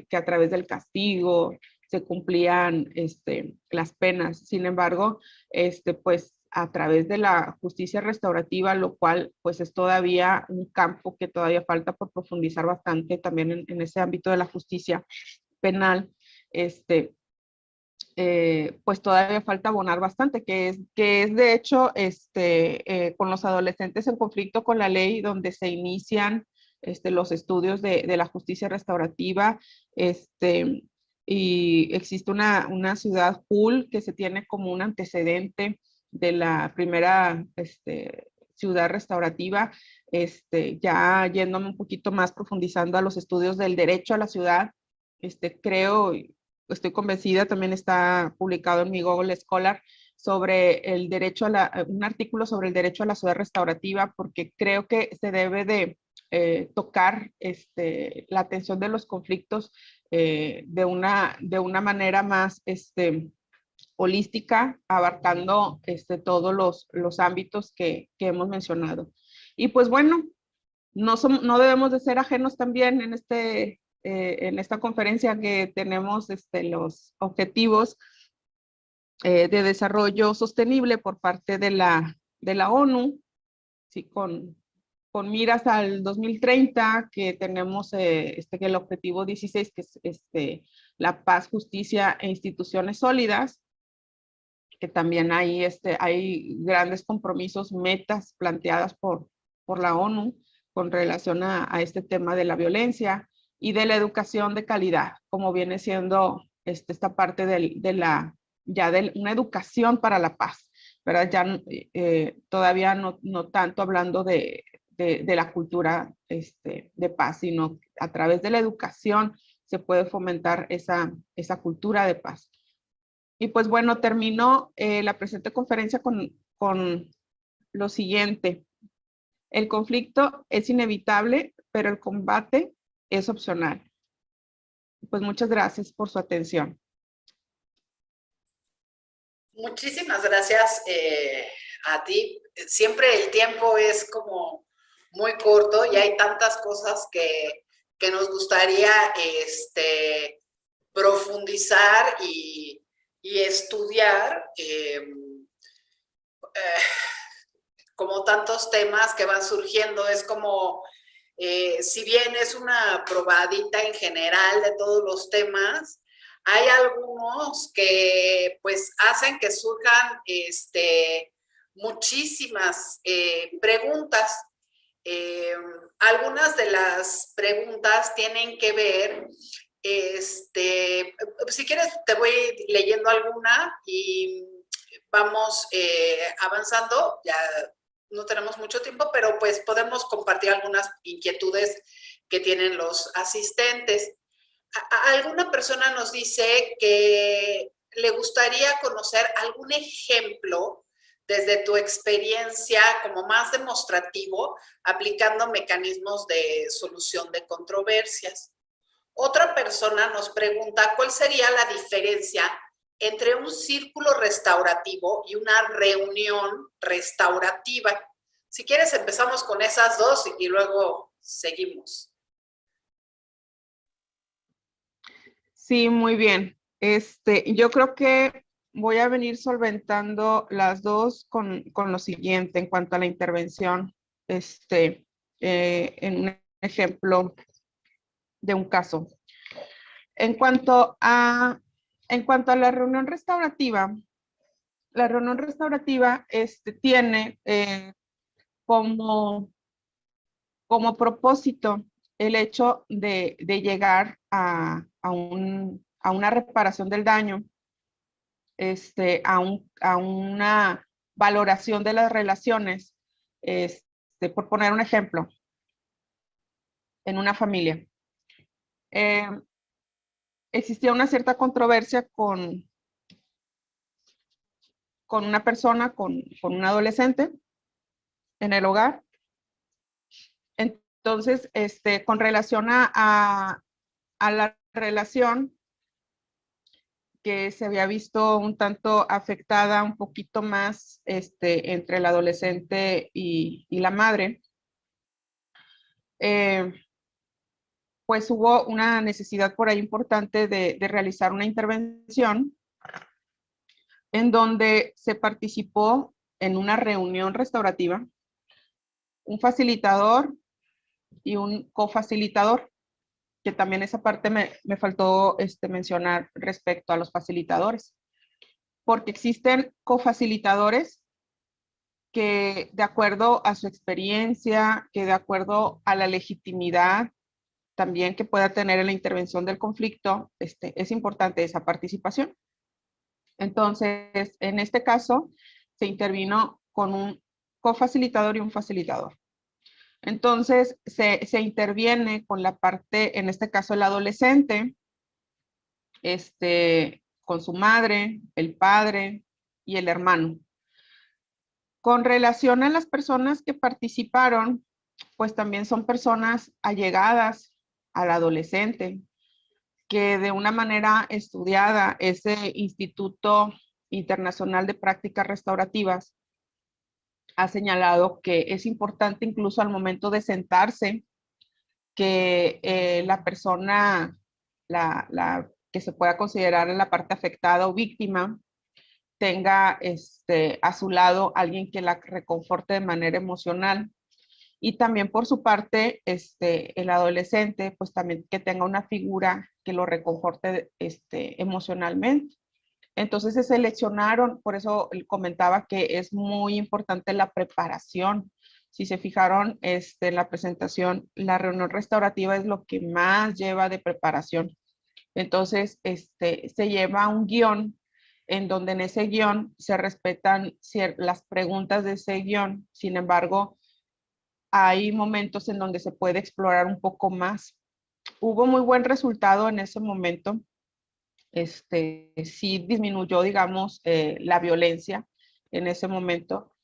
que a través del castigo se cumplían las penas. Sin embargo, pues a través de la justicia restaurativa, lo cual pues es todavía un campo que todavía falta por profundizar bastante también en ese ámbito de la justicia penal, pues todavía falta abonar bastante, que es de hecho con los adolescentes en conflicto con la ley, donde se inician los estudios de la justicia restaurativa, y existe una ciudad Hull que se tiene como un antecedente de la primera ciudad restaurativa, ya yéndome un poquito más profundizando a los estudios del derecho a la ciudad, creo, estoy convencida, también está publicado en mi Google Scholar, sobre el derecho un artículo sobre el derecho a la ciudad restaurativa, porque creo que se debe de tocar la atención de los conflictos de una manera más holística, abarcando todos los ámbitos que hemos mencionado. Y pues bueno, no debemos de ser ajenos también en esta conferencia, que tenemos los objetivos de desarrollo sostenible por parte de la ONU, ¿sí? Con miras al 2030, que tenemos que el objetivo 16, que es la paz, justicia e instituciones sólidas, que también hay grandes compromisos, metas planteadas por la ONU con relación a este tema de la violencia y de la educación de calidad, como viene siendo esta parte de una educación para la paz, ¿verdad? Ya todavía no tanto hablando de la cultura de paz, sino a través de la educación se puede fomentar esa cultura de paz. Y pues bueno, termino la presente conferencia con lo siguiente. El conflicto es inevitable, pero el combate es opcional. Pues muchas gracias por su atención.
Muchísimas gracias a ti. Siempre el tiempo es como muy corto y hay tantas cosas que nos gustaría profundizar y estudiar, como tantos temas que van surgiendo. Es como, si bien es una probadita en general de todos los temas, hay algunos que pues hacen que surjan muchísimas preguntas. Algunas de las preguntas tienen que ver, si quieres te voy leyendo alguna y vamos avanzando. Ya no tenemos mucho tiempo, pero pues podemos compartir algunas inquietudes que tienen los asistentes. Alguna persona nos dice que le gustaría conocer algún ejemplo desde tu experiencia como más demostrativo, aplicando mecanismos de solución de controversias. Otra persona nos pregunta cuál sería la diferencia entre un círculo restaurativo y una reunión restaurativa. Si quieres, empezamos con esas dos y luego seguimos.
Sí, muy bien. Yo creo que voy a venir solventando las dos con lo siguiente en cuanto a la intervención, en un ejemplo de un caso. En cuanto a la reunión restaurativa tiene como propósito el hecho de llegar a una reparación del daño, a una valoración de las relaciones, por poner un ejemplo, en una familia. Existía una cierta controversia con una persona, con un adolescente en el hogar. Entonces, con relación a la relación que se había visto un tanto afectada, un poquito más entre el adolescente y la madre, pues hubo una necesidad por ahí importante de realizar una intervención en donde se participó en una reunión restaurativa un facilitador y un cofacilitador. que también esa parte me faltó mencionar respecto a los facilitadores, porque existen cofacilitadores que de acuerdo a su experiencia, que de acuerdo a la legitimidad también que pueda tener en la intervención del conflicto, es importante esa participación. Entonces, en este caso, se intervino con un cofacilitador y un facilitador. Entonces, se interviene con la parte, en este caso, el adolescente, con su madre, el padre y el hermano. Con relación a las personas que participaron, pues también son personas allegadas al adolescente, que de una manera estudiada, ese Instituto Internacional de Prácticas Restaurativas ha señalado que es importante incluso al momento de sentarse que la persona, que se pueda considerar en la parte afectada o víctima, tenga a su lado alguien que la reconforte de manera emocional. Y también por su parte, el adolescente, pues también que tenga una figura que lo reconforte emocionalmente. Entonces se seleccionaron, por eso comentaba que es muy importante la preparación. Si se fijaron en la presentación, la reunión restaurativa es lo que más lleva de preparación. Entonces, se lleva un guión en donde en ese guión se respetan las preguntas de ese guión. Sin embargo, hay momentos en donde se puede explorar un poco más. Hubo muy buen resultado en ese momento. Sí disminuyó, digamos, la violencia en ese momento,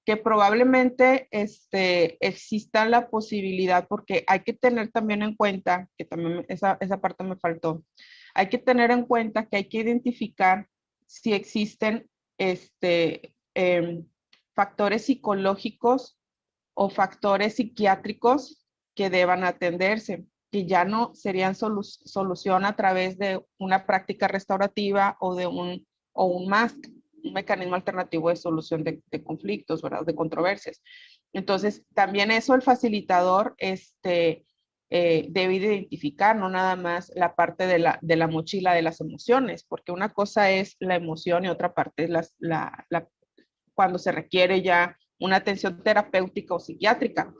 que probablemente exista la posibilidad, porque hay que tener también en cuenta, que también esa parte me faltó, hay que tener en cuenta que hay que identificar si existen factores psicológicos o factores psiquiátricos que deban atenderse, que ya no serían solución a través de una práctica restaurativa o de un MASC, un mecanismo alternativo de solución de conflictos, ¿verdad? De controversias. Entonces, también eso el facilitador debe identificar, no nada más la parte de la mochila de las emociones, porque una cosa es la emoción y otra parte es cuando se requiere ya una atención terapéutica o psiquiátrica.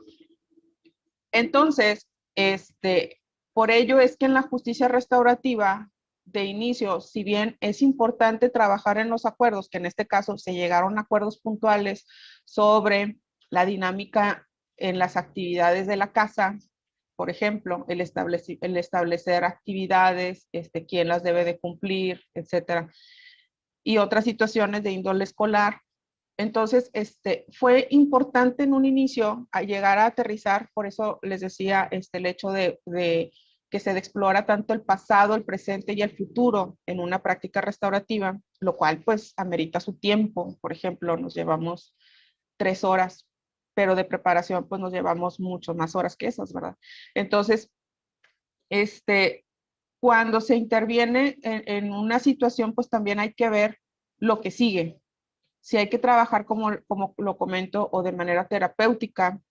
Entonces, por ello es que en la justicia restaurativa de inicio, si bien es importante trabajar en los acuerdos, que en este caso se llegaron a acuerdos puntuales sobre la dinámica en las actividades de la casa, por ejemplo, el establecer actividades, quién las debe de cumplir, etcétera, y otras situaciones de índole escolar. Entonces, fue importante en un inicio a llegar a aterrizar, por eso les decía el hecho de que se explora tanto el pasado, el presente y el futuro en una práctica restaurativa, lo cual pues amerita su tiempo. Por ejemplo, nos llevamos 3 horas, pero de preparación pues nos llevamos mucho más horas que esas, ¿verdad? Entonces, cuando se interviene en una situación, pues también hay que ver lo que sigue. Si hay que trabajar, como lo comento, o de manera terapéutica,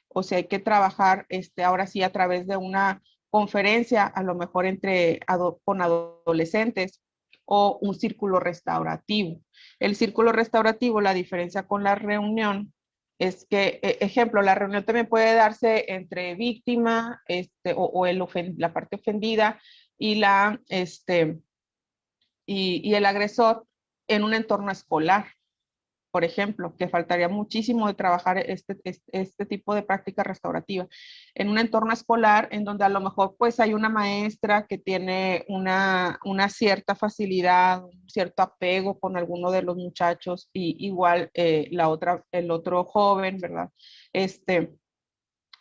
o si hay que trabajar ahora sí a través de una conferencia, a lo mejor con adolescentes, o un círculo restaurativo. El círculo restaurativo, la diferencia con la reunión, es que, ejemplo, la reunión también puede darse entre víctima o la parte ofendida y, y el agresor en un entorno escolar. Por ejemplo, que faltaría muchísimo de trabajar este tipo de práctica restaurativa en un entorno escolar en donde a lo mejor pues hay una maestra que tiene una cierta facilidad, un cierto apego con alguno de los muchachos y igual el otro joven, ¿verdad?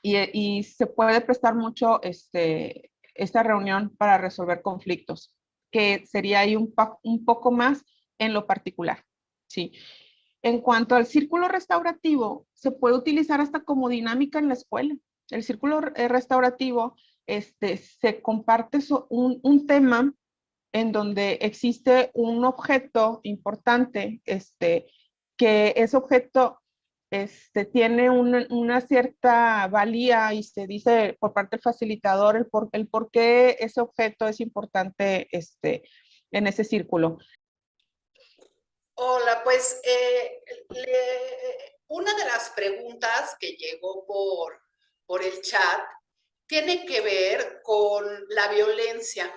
Y se puede prestar mucho esta reunión para resolver conflictos, que sería ahí un poco más en lo particular, ¿sí? En cuanto al círculo restaurativo, se puede utilizar hasta como dinámica en la escuela. El círculo restaurativo se comparte un tema en donde existe un objeto importante, que ese objeto tiene una cierta valía y se dice por parte del facilitador el por qué ese objeto es importante en ese círculo.
Hola, pues una de las preguntas que llegó por el chat tiene que ver con la violencia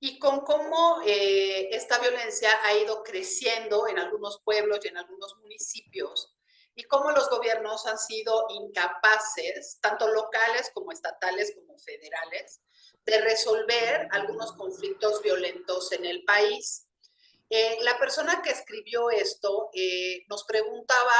y con cómo esta violencia ha ido creciendo en algunos pueblos y en algunos municipios y cómo los gobiernos han sido incapaces, tanto locales como estatales como federales, de resolver algunos conflictos violentos en el país. La persona que escribió esto nos preguntaba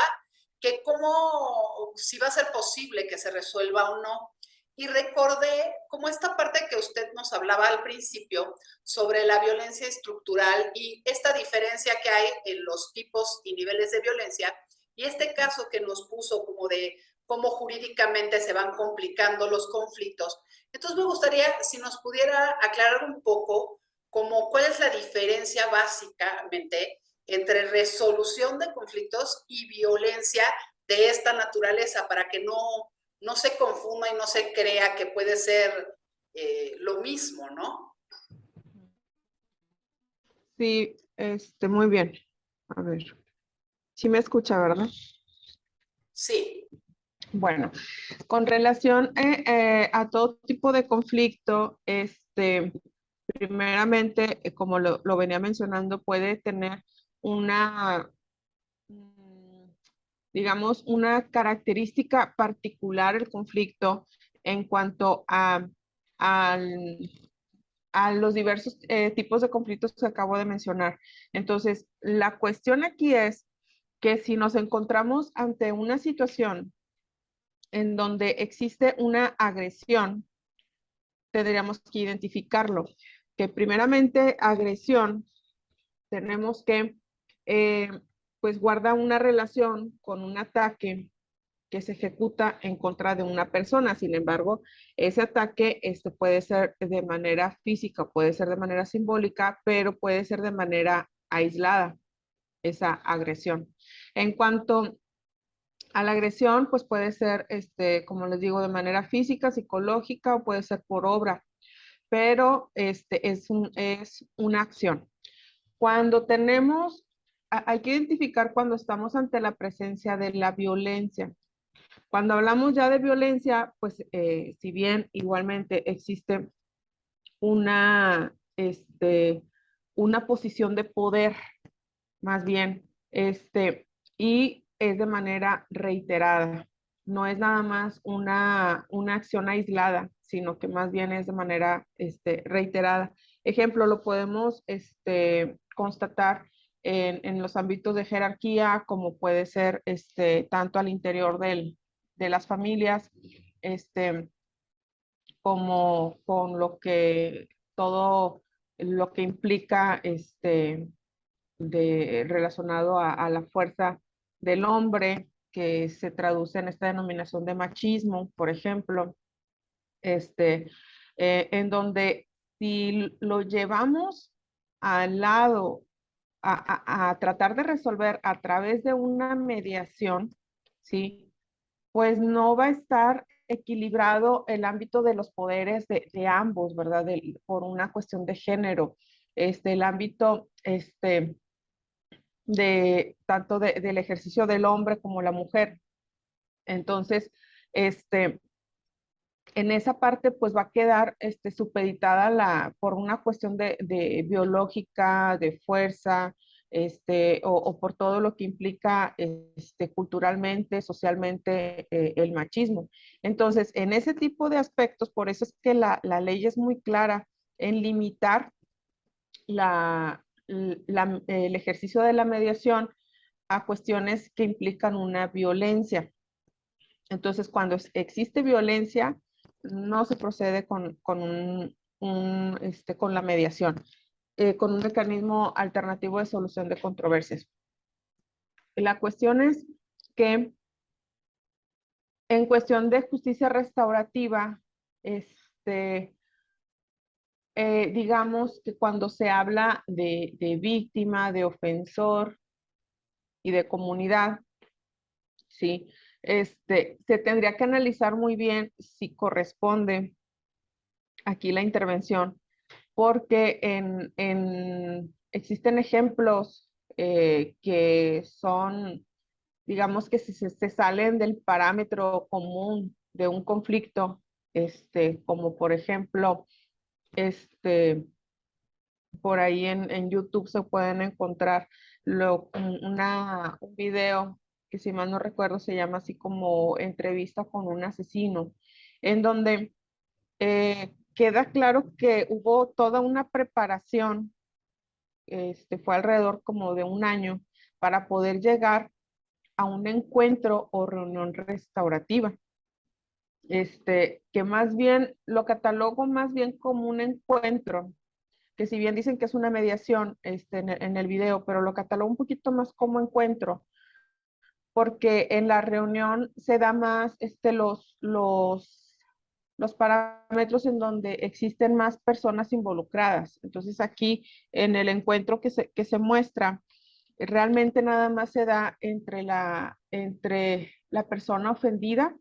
que cómo, si va a ser posible que se resuelva o no. Y recordé como esta parte que usted nos hablaba al principio sobre la violencia estructural y esta diferencia que hay en los tipos y niveles de violencia, y este caso que nos puso como de cómo jurídicamente se van complicando los conflictos. Entonces me gustaría si nos pudiera aclarar un poco como cuál es la diferencia básicamente entre resolución de conflictos y violencia de esta naturaleza para que no se confunda y no se crea que puede ser lo mismo, ¿no?
Sí, muy bien. A ver, sí me escucha, ¿verdad?
Sí.
Bueno, con relación a todo tipo de conflicto, primeramente, como lo venía mencionando, puede tener una, mm, digamos, una característica particular el conflicto en cuanto al- a los diversos tipos de conflictos que acabo de mencionar. Entonces, la cuestión aquí es que si nos encontramos ante una situación en donde existe una agresión, tendríamos que identificarlo. Que primeramente agresión tenemos que, eh, pues guarda una relación con un ataque que se ejecuta en contra de una persona. Sin embargo, ese ataque puede ser de manera física, puede ser de manera simbólica, pero puede ser de manera aislada, esa agresión. En cuanto a la agresión, pues puede ser, como les digo, de manera física, psicológica o puede ser por obra, pero es una acción. Cuando tenemos, hay que identificar cuando estamos ante la presencia de la violencia. Cuando hablamos ya de violencia, pues si bien igualmente existe una, una posición de poder, más bien, y es de manera reiterada. No es nada más una acción aislada, sino que más bien es de manera reiterada. Ejemplo, lo podemos constatar en los ámbitos de jerarquía, como puede ser tanto al interior de las familias, como con todo lo que implica relacionado a la fuerza del hombre, que se traduce en esta denominación de machismo, por ejemplo, este, en donde si lo llevamos al lado a tratar de resolver a través de una mediación, ¿sí? Pues no va a estar equilibrado el ámbito de los poderes de ambos, ¿verdad? Por una cuestión de género. El ámbito, del ejercicio del hombre como la mujer. Entonces, este, en esa parte pues va a quedar supeditada por una cuestión de biológica, de fuerza, o por todo lo que implica culturalmente, socialmente, el machismo. Entonces, en ese tipo de aspectos, por eso es que la ley es muy clara en limitar el ejercicio de la mediación a cuestiones que implican una violencia. Entonces, cuando existe violencia, no se procede con la mediación, con un mecanismo alternativo de solución de controversias. La cuestión es que en cuestión de justicia restaurativa, digamos que cuando se habla de víctima, de ofensor y de comunidad, Sí, se tendría que analizar muy bien si corresponde aquí la intervención, porque existen ejemplos que son, digamos que si se salen del parámetro común de un conflicto, como por ejemplo, este, por ahí en YouTube se pueden encontrar un video que si mal no recuerdo se llama así como entrevista con un asesino, en donde queda claro que hubo toda una preparación, fue alrededor como de un año para poder llegar a un encuentro o reunión restaurativa. Que más bien lo catalogo más bien como un encuentro, que si bien dicen que es una mediación en el video, pero lo catalogo un poquito más como encuentro, porque en la reunión se da más los parámetros en donde existen más personas involucradas. Entonces aquí en el encuentro que se muestra, realmente nada más se da entre la persona ofendida,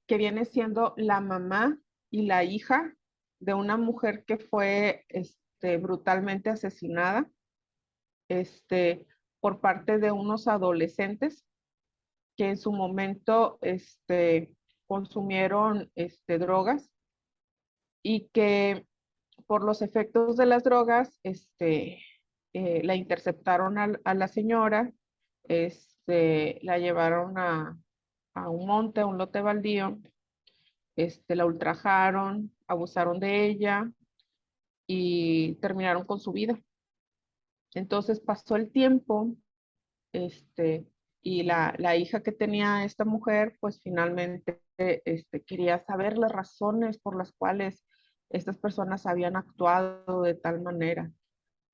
que viene siendo la mamá y la hija de una mujer que fue brutalmente asesinada este, por parte de unos adolescentes que en su momento consumieron drogas y que por los efectos de las drogas la interceptaron a la señora, la llevaron a un monte, a un lote baldío, la ultrajaron, abusaron de ella y terminaron con su vida. Entonces pasó el tiempo, este, y la hija que tenía esta mujer, pues finalmente quería saber las razones por las cuales estas personas habían actuado de tal manera.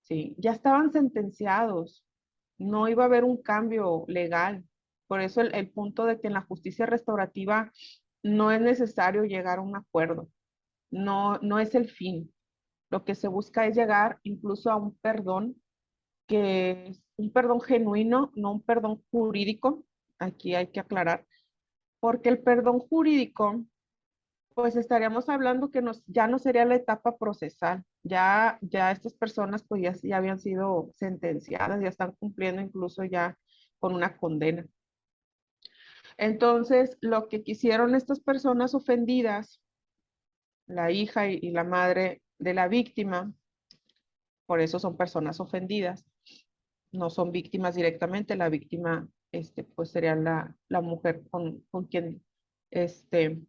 Sí, ya estaban sentenciados, no iba a haber un cambio legal. Por eso el punto de que en la justicia restaurativa no es necesario llegar a un acuerdo, no es el fin. Lo que se busca es llegar incluso a un perdón, que es un perdón genuino, no un perdón jurídico. Aquí hay que aclarar, porque el perdón jurídico, pues estaríamos hablando que ya no sería la etapa procesal. Ya estas personas pues ya habían sido sentenciadas, ya están cumpliendo incluso ya con una condena. Entonces, lo que quisieron estas personas ofendidas, la hija y la madre de la víctima, por eso son personas ofendidas, no son víctimas directamente, la víctima pues sería la mujer con quien este,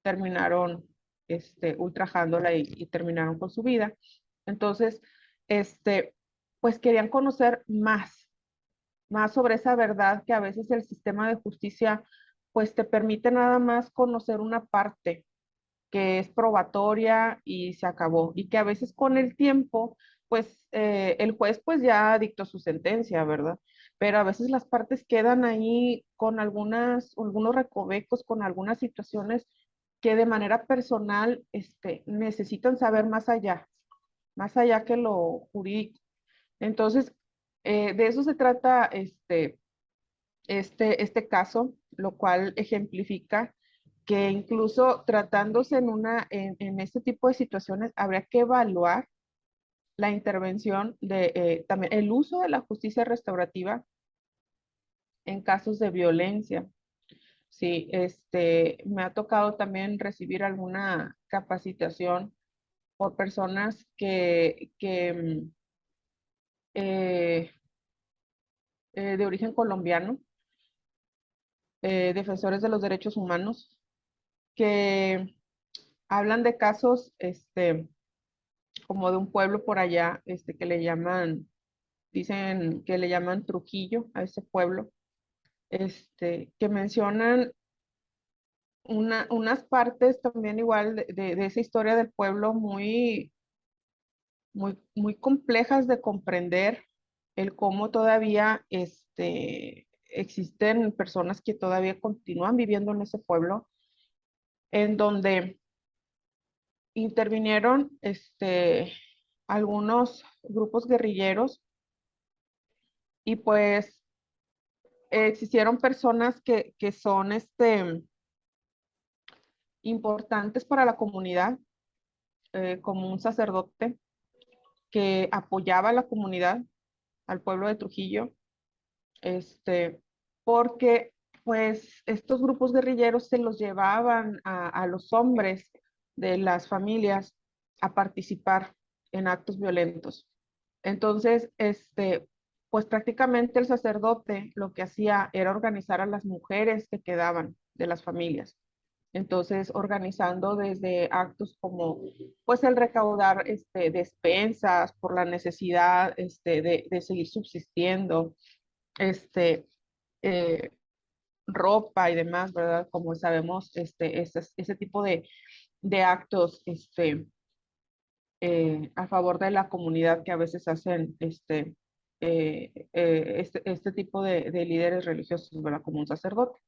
terminaron ultrajándola y terminaron con su vida. Entonces, pues querían conocer más sobre esa verdad, que a veces el sistema de justicia pues te permite nada más conocer una parte que es probatoria y se acabó, y que a veces con el tiempo pues el juez pues ya dictó su sentencia, ¿verdad? Pero a veces las partes quedan ahí con algunos recovecos, con algunas situaciones que de manera personal necesitan saber más allá que lo jurídico. Entonces, de eso se trata este caso, lo cual ejemplifica que incluso tratándose en este tipo de situaciones, habría que evaluar la intervención también el uso de la justicia restaurativa en casos de violencia. Sí, me ha tocado también recibir alguna capacitación por personas eh, de origen colombiano, defensores de los derechos humanos, que hablan de casos, como de un pueblo por allá, que le llaman, dicen que le llaman Trujillo a ese pueblo, que mencionan unas partes también igual de esa historia del pueblo muy complejas de comprender, el cómo todavía existen personas que todavía continúan viviendo en ese pueblo, en donde intervinieron algunos grupos guerrilleros y pues existieron personas que son importantes para la comunidad, como un sacerdote que apoyaba a la comunidad, al pueblo de Trujillo, porque pues estos grupos guerrilleros se los llevaban a los hombres de las familias a participar en actos violentos. Entonces, pues prácticamente el sacerdote lo que hacía era organizar a las mujeres que quedaban de las familias. Entonces, organizando desde actos como, pues, el recaudar despensas por la necesidad de seguir subsistiendo, este, eh, ropa y demás, ¿verdad? Como sabemos, ese tipo de actos, a favor de la comunidad que a veces hacen, este tipo de líderes religiosos, ¿verdad? Como un sacerdote.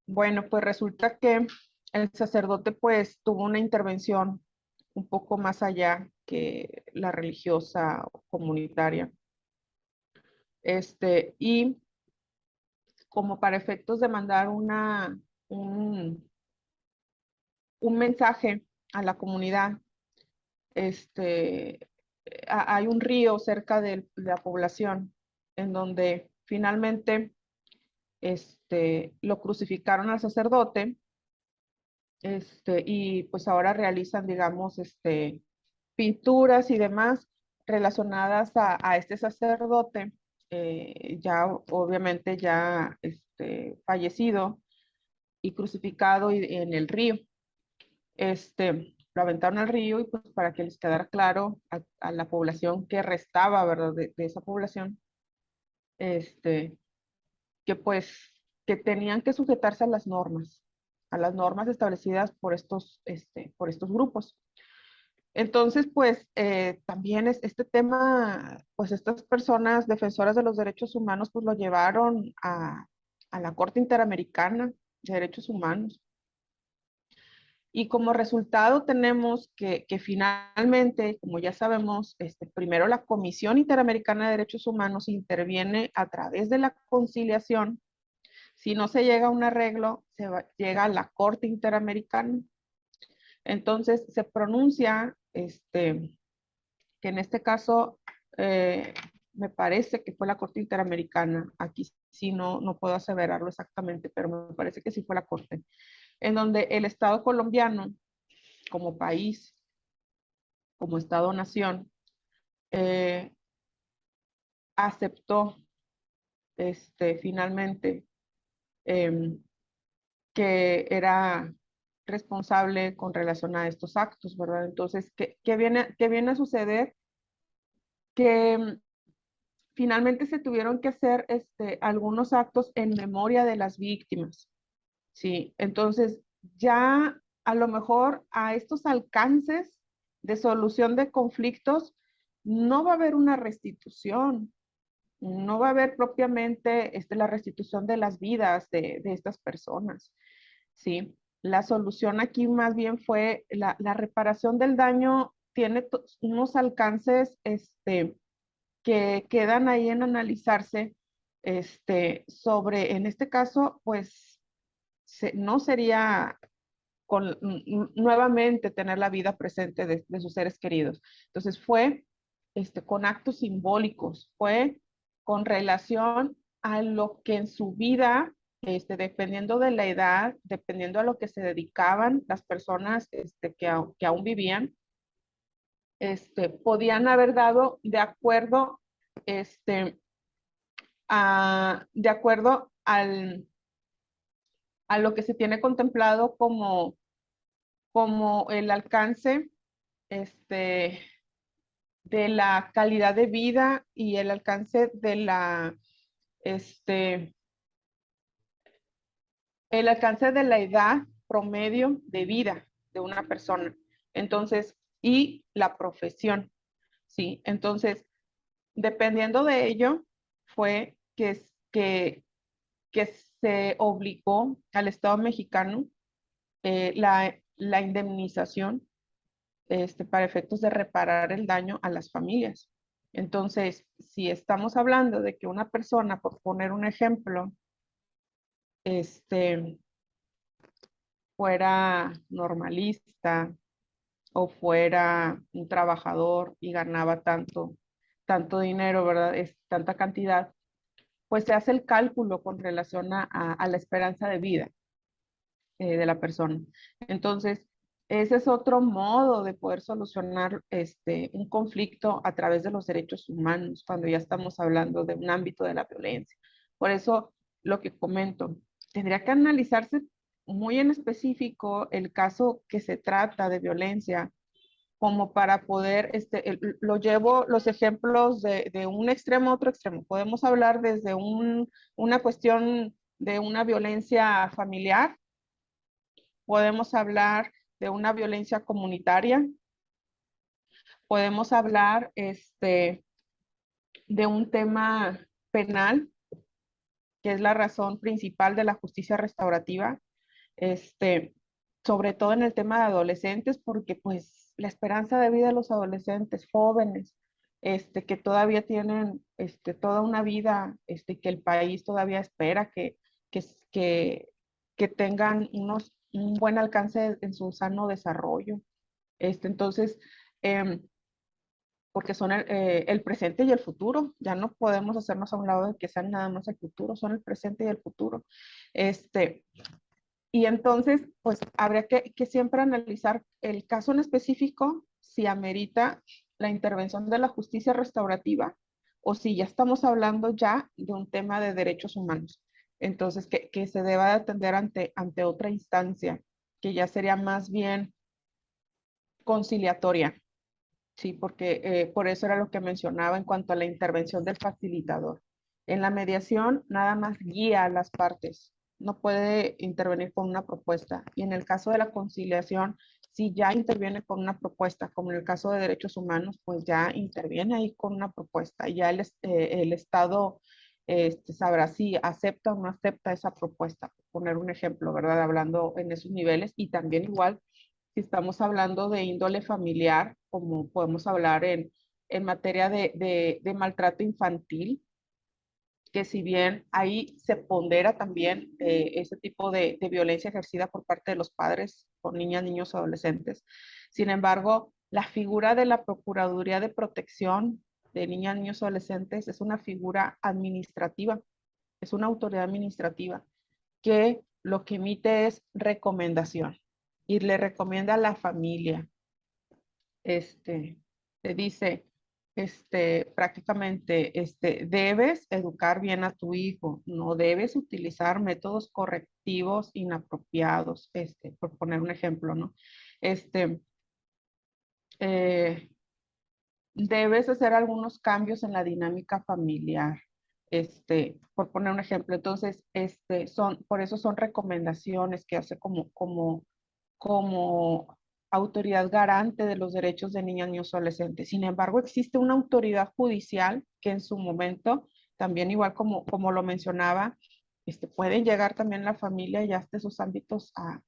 Bueno, pues resulta que el sacerdote pues tuvo una intervención un poco más allá que la religiosa o comunitaria. Y como para efectos de mandar un, un mensaje a la comunidad, hay un río cerca de la población en donde finalmente lo crucificaron al sacerdote, y pues ahora realizan, digamos, pinturas y demás relacionadas a este sacerdote, ya obviamente ya fallecido y crucificado en el río. Lo aventaron al río y pues para que les quedara claro a la población que restaba, ¿verdad? De esa población, este, que pues que tenían que sujetarse a las normas establecidas por estos grupos. Entonces, pues también es este tema, pues estas personas defensoras de los derechos humanos, pues lo llevaron a la Corte Interamericana de Derechos Humanos. Y como resultado tenemos que finalmente, como ya sabemos, primero la Comisión Interamericana de Derechos Humanos interviene a través de la conciliación. Si no se llega a un arreglo, llega a la Corte Interamericana. Entonces se pronuncia, que en este caso me parece que fue la Corte Interamericana. Aquí sí no puedo aseverarlo exactamente, pero me parece que sí fue la Corte, en donde el Estado colombiano, como país, como Estado-nación, eh, aceptó finalmente, em, que era responsable con relación a estos actos, ¿verdad? Entonces, qué viene a suceder? Que finalmente se tuvieron que hacer algunos actos en memoria de las víctimas, ¿sí? Entonces, ya a lo mejor a estos alcances de solución de conflictos no va a haber una restitución, no va a haber propiamente la restitución de las vidas de estas personas, ¿sí? La solución aquí más bien fue la reparación del daño, tiene unos alcances que quedan ahí en analizarse, sobre, en este caso, pues no sería nuevamente tener la vida presente de sus seres queridos. Entonces fue con actos simbólicos, fue con relación a lo que en su vida, dependiendo de la edad, dependiendo a lo que se dedicaban las personas que aún vivían, podían haber dado de acuerdo, de acuerdo a lo que se tiene contemplado como el alcance, este, de la calidad de vida y el alcance de este, el alcance de la edad promedio de vida de una persona. Entonces, y la profesión, ¿sí? Entonces, dependiendo de ello, fue que se obligó al Estado mexicano, la indemnización, para efectos de reparar el daño a las familias. Entonces, si estamos hablando de que una persona, por poner un ejemplo, fuera normalista o fuera un trabajador y ganaba tanto dinero, ¿verdad? Es tanta cantidad, pues se hace el cálculo con relación a la esperanza de vida de la persona. Entonces, ese es otro modo de poder solucionar un conflicto a través de los derechos humanos, cuando ya estamos hablando de un ámbito de la violencia. Por eso, lo que comento, tendría que analizarse muy en específico el caso que se trata de violencia, como para poder, lo llevo los ejemplos de un extremo a otro extremo. Podemos hablar desde una cuestión de una violencia familiar, podemos hablar de una violencia comunitaria, podemos hablar de un tema penal, que es la razón principal de la justicia restaurativa, sobre todo en el tema de adolescentes, porque pues la esperanza de vida de los adolescentes jóvenes, que todavía tienen toda una vida, que el país todavía espera que, que, que tengan un buen alcance en su sano desarrollo. Entonces, em, porque son el presente y el futuro. Ya no podemos hacernos a un lado de que sean nada más el futuro, son el presente y el futuro. Y entonces, pues habría que siempre analizar el caso en específico, si amerita la intervención de la justicia restaurativa o si ya estamos hablando ya de un tema de derechos humanos. Entonces, que se deba de atender ante otra instancia, que ya sería más bien conciliatoria. Sí, porque por eso era lo que mencionaba en cuanto a la intervención del facilitador. En la mediación, nada más guía a las partes, no puede intervenir con una propuesta. Y en el caso de la conciliación, si ya interviene con una propuesta, como en el caso de derechos humanos, pues ya interviene ahí con una propuesta. Y ya el Estado sabrá si acepta o no acepta esa propuesta. Por poner un ejemplo, ¿verdad? Hablando en esos niveles y también igual si estamos hablando de índole familiar, como podemos hablar en materia de maltrato infantil, que si bien ahí se pondera también ese tipo de violencia ejercida por parte de los padres con niñas, niños, adolescentes. Sin embargo, la figura de la Procuraduría de Protección de Niñas, Niños, Adolescentes es una figura administrativa, es una autoridad administrativa que lo que emite es recomendación y le recomienda a la familia, le dice, prácticamente, debes educar bien a tu hijo, no debes utilizar métodos correctivos inapropiados, por poner un ejemplo, ¿no? Este, eh, debes hacer algunos cambios en la dinámica familiar, por poner un ejemplo. Entonces, por eso son recomendaciones que hace como autoridad garante de los derechos de niñas, niños y adolescentes. Sin embargo, existe una autoridad judicial que en su momento, también igual como lo mencionaba, pueden llegar también la familia y hasta esos ámbitos a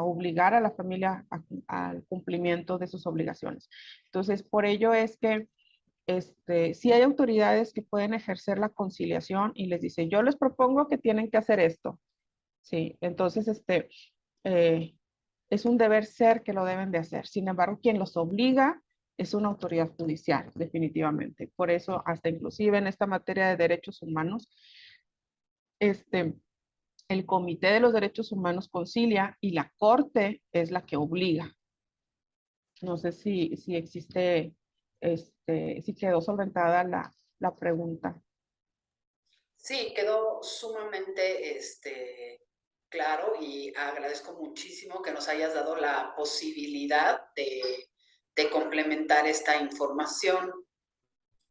obligar a la familia al cumplimiento de sus obligaciones. Entonces, por ello es que sí hay autoridades que pueden ejercer la conciliación y les dice, yo les propongo que tienen que hacer esto. Sí, entonces, eh, es un deber ser que lo deben de hacer. Sin embargo, quien los obliga es una autoridad judicial, definitivamente. Por eso, hasta inclusive en esta materia de derechos humanos, el Comité de los Derechos Humanos concilia y la Corte es la que obliga. No sé si existe, si quedó solventada la pregunta.
Sí, quedó sumamente claro y agradezco muchísimo que nos hayas dado la posibilidad de complementar esta información.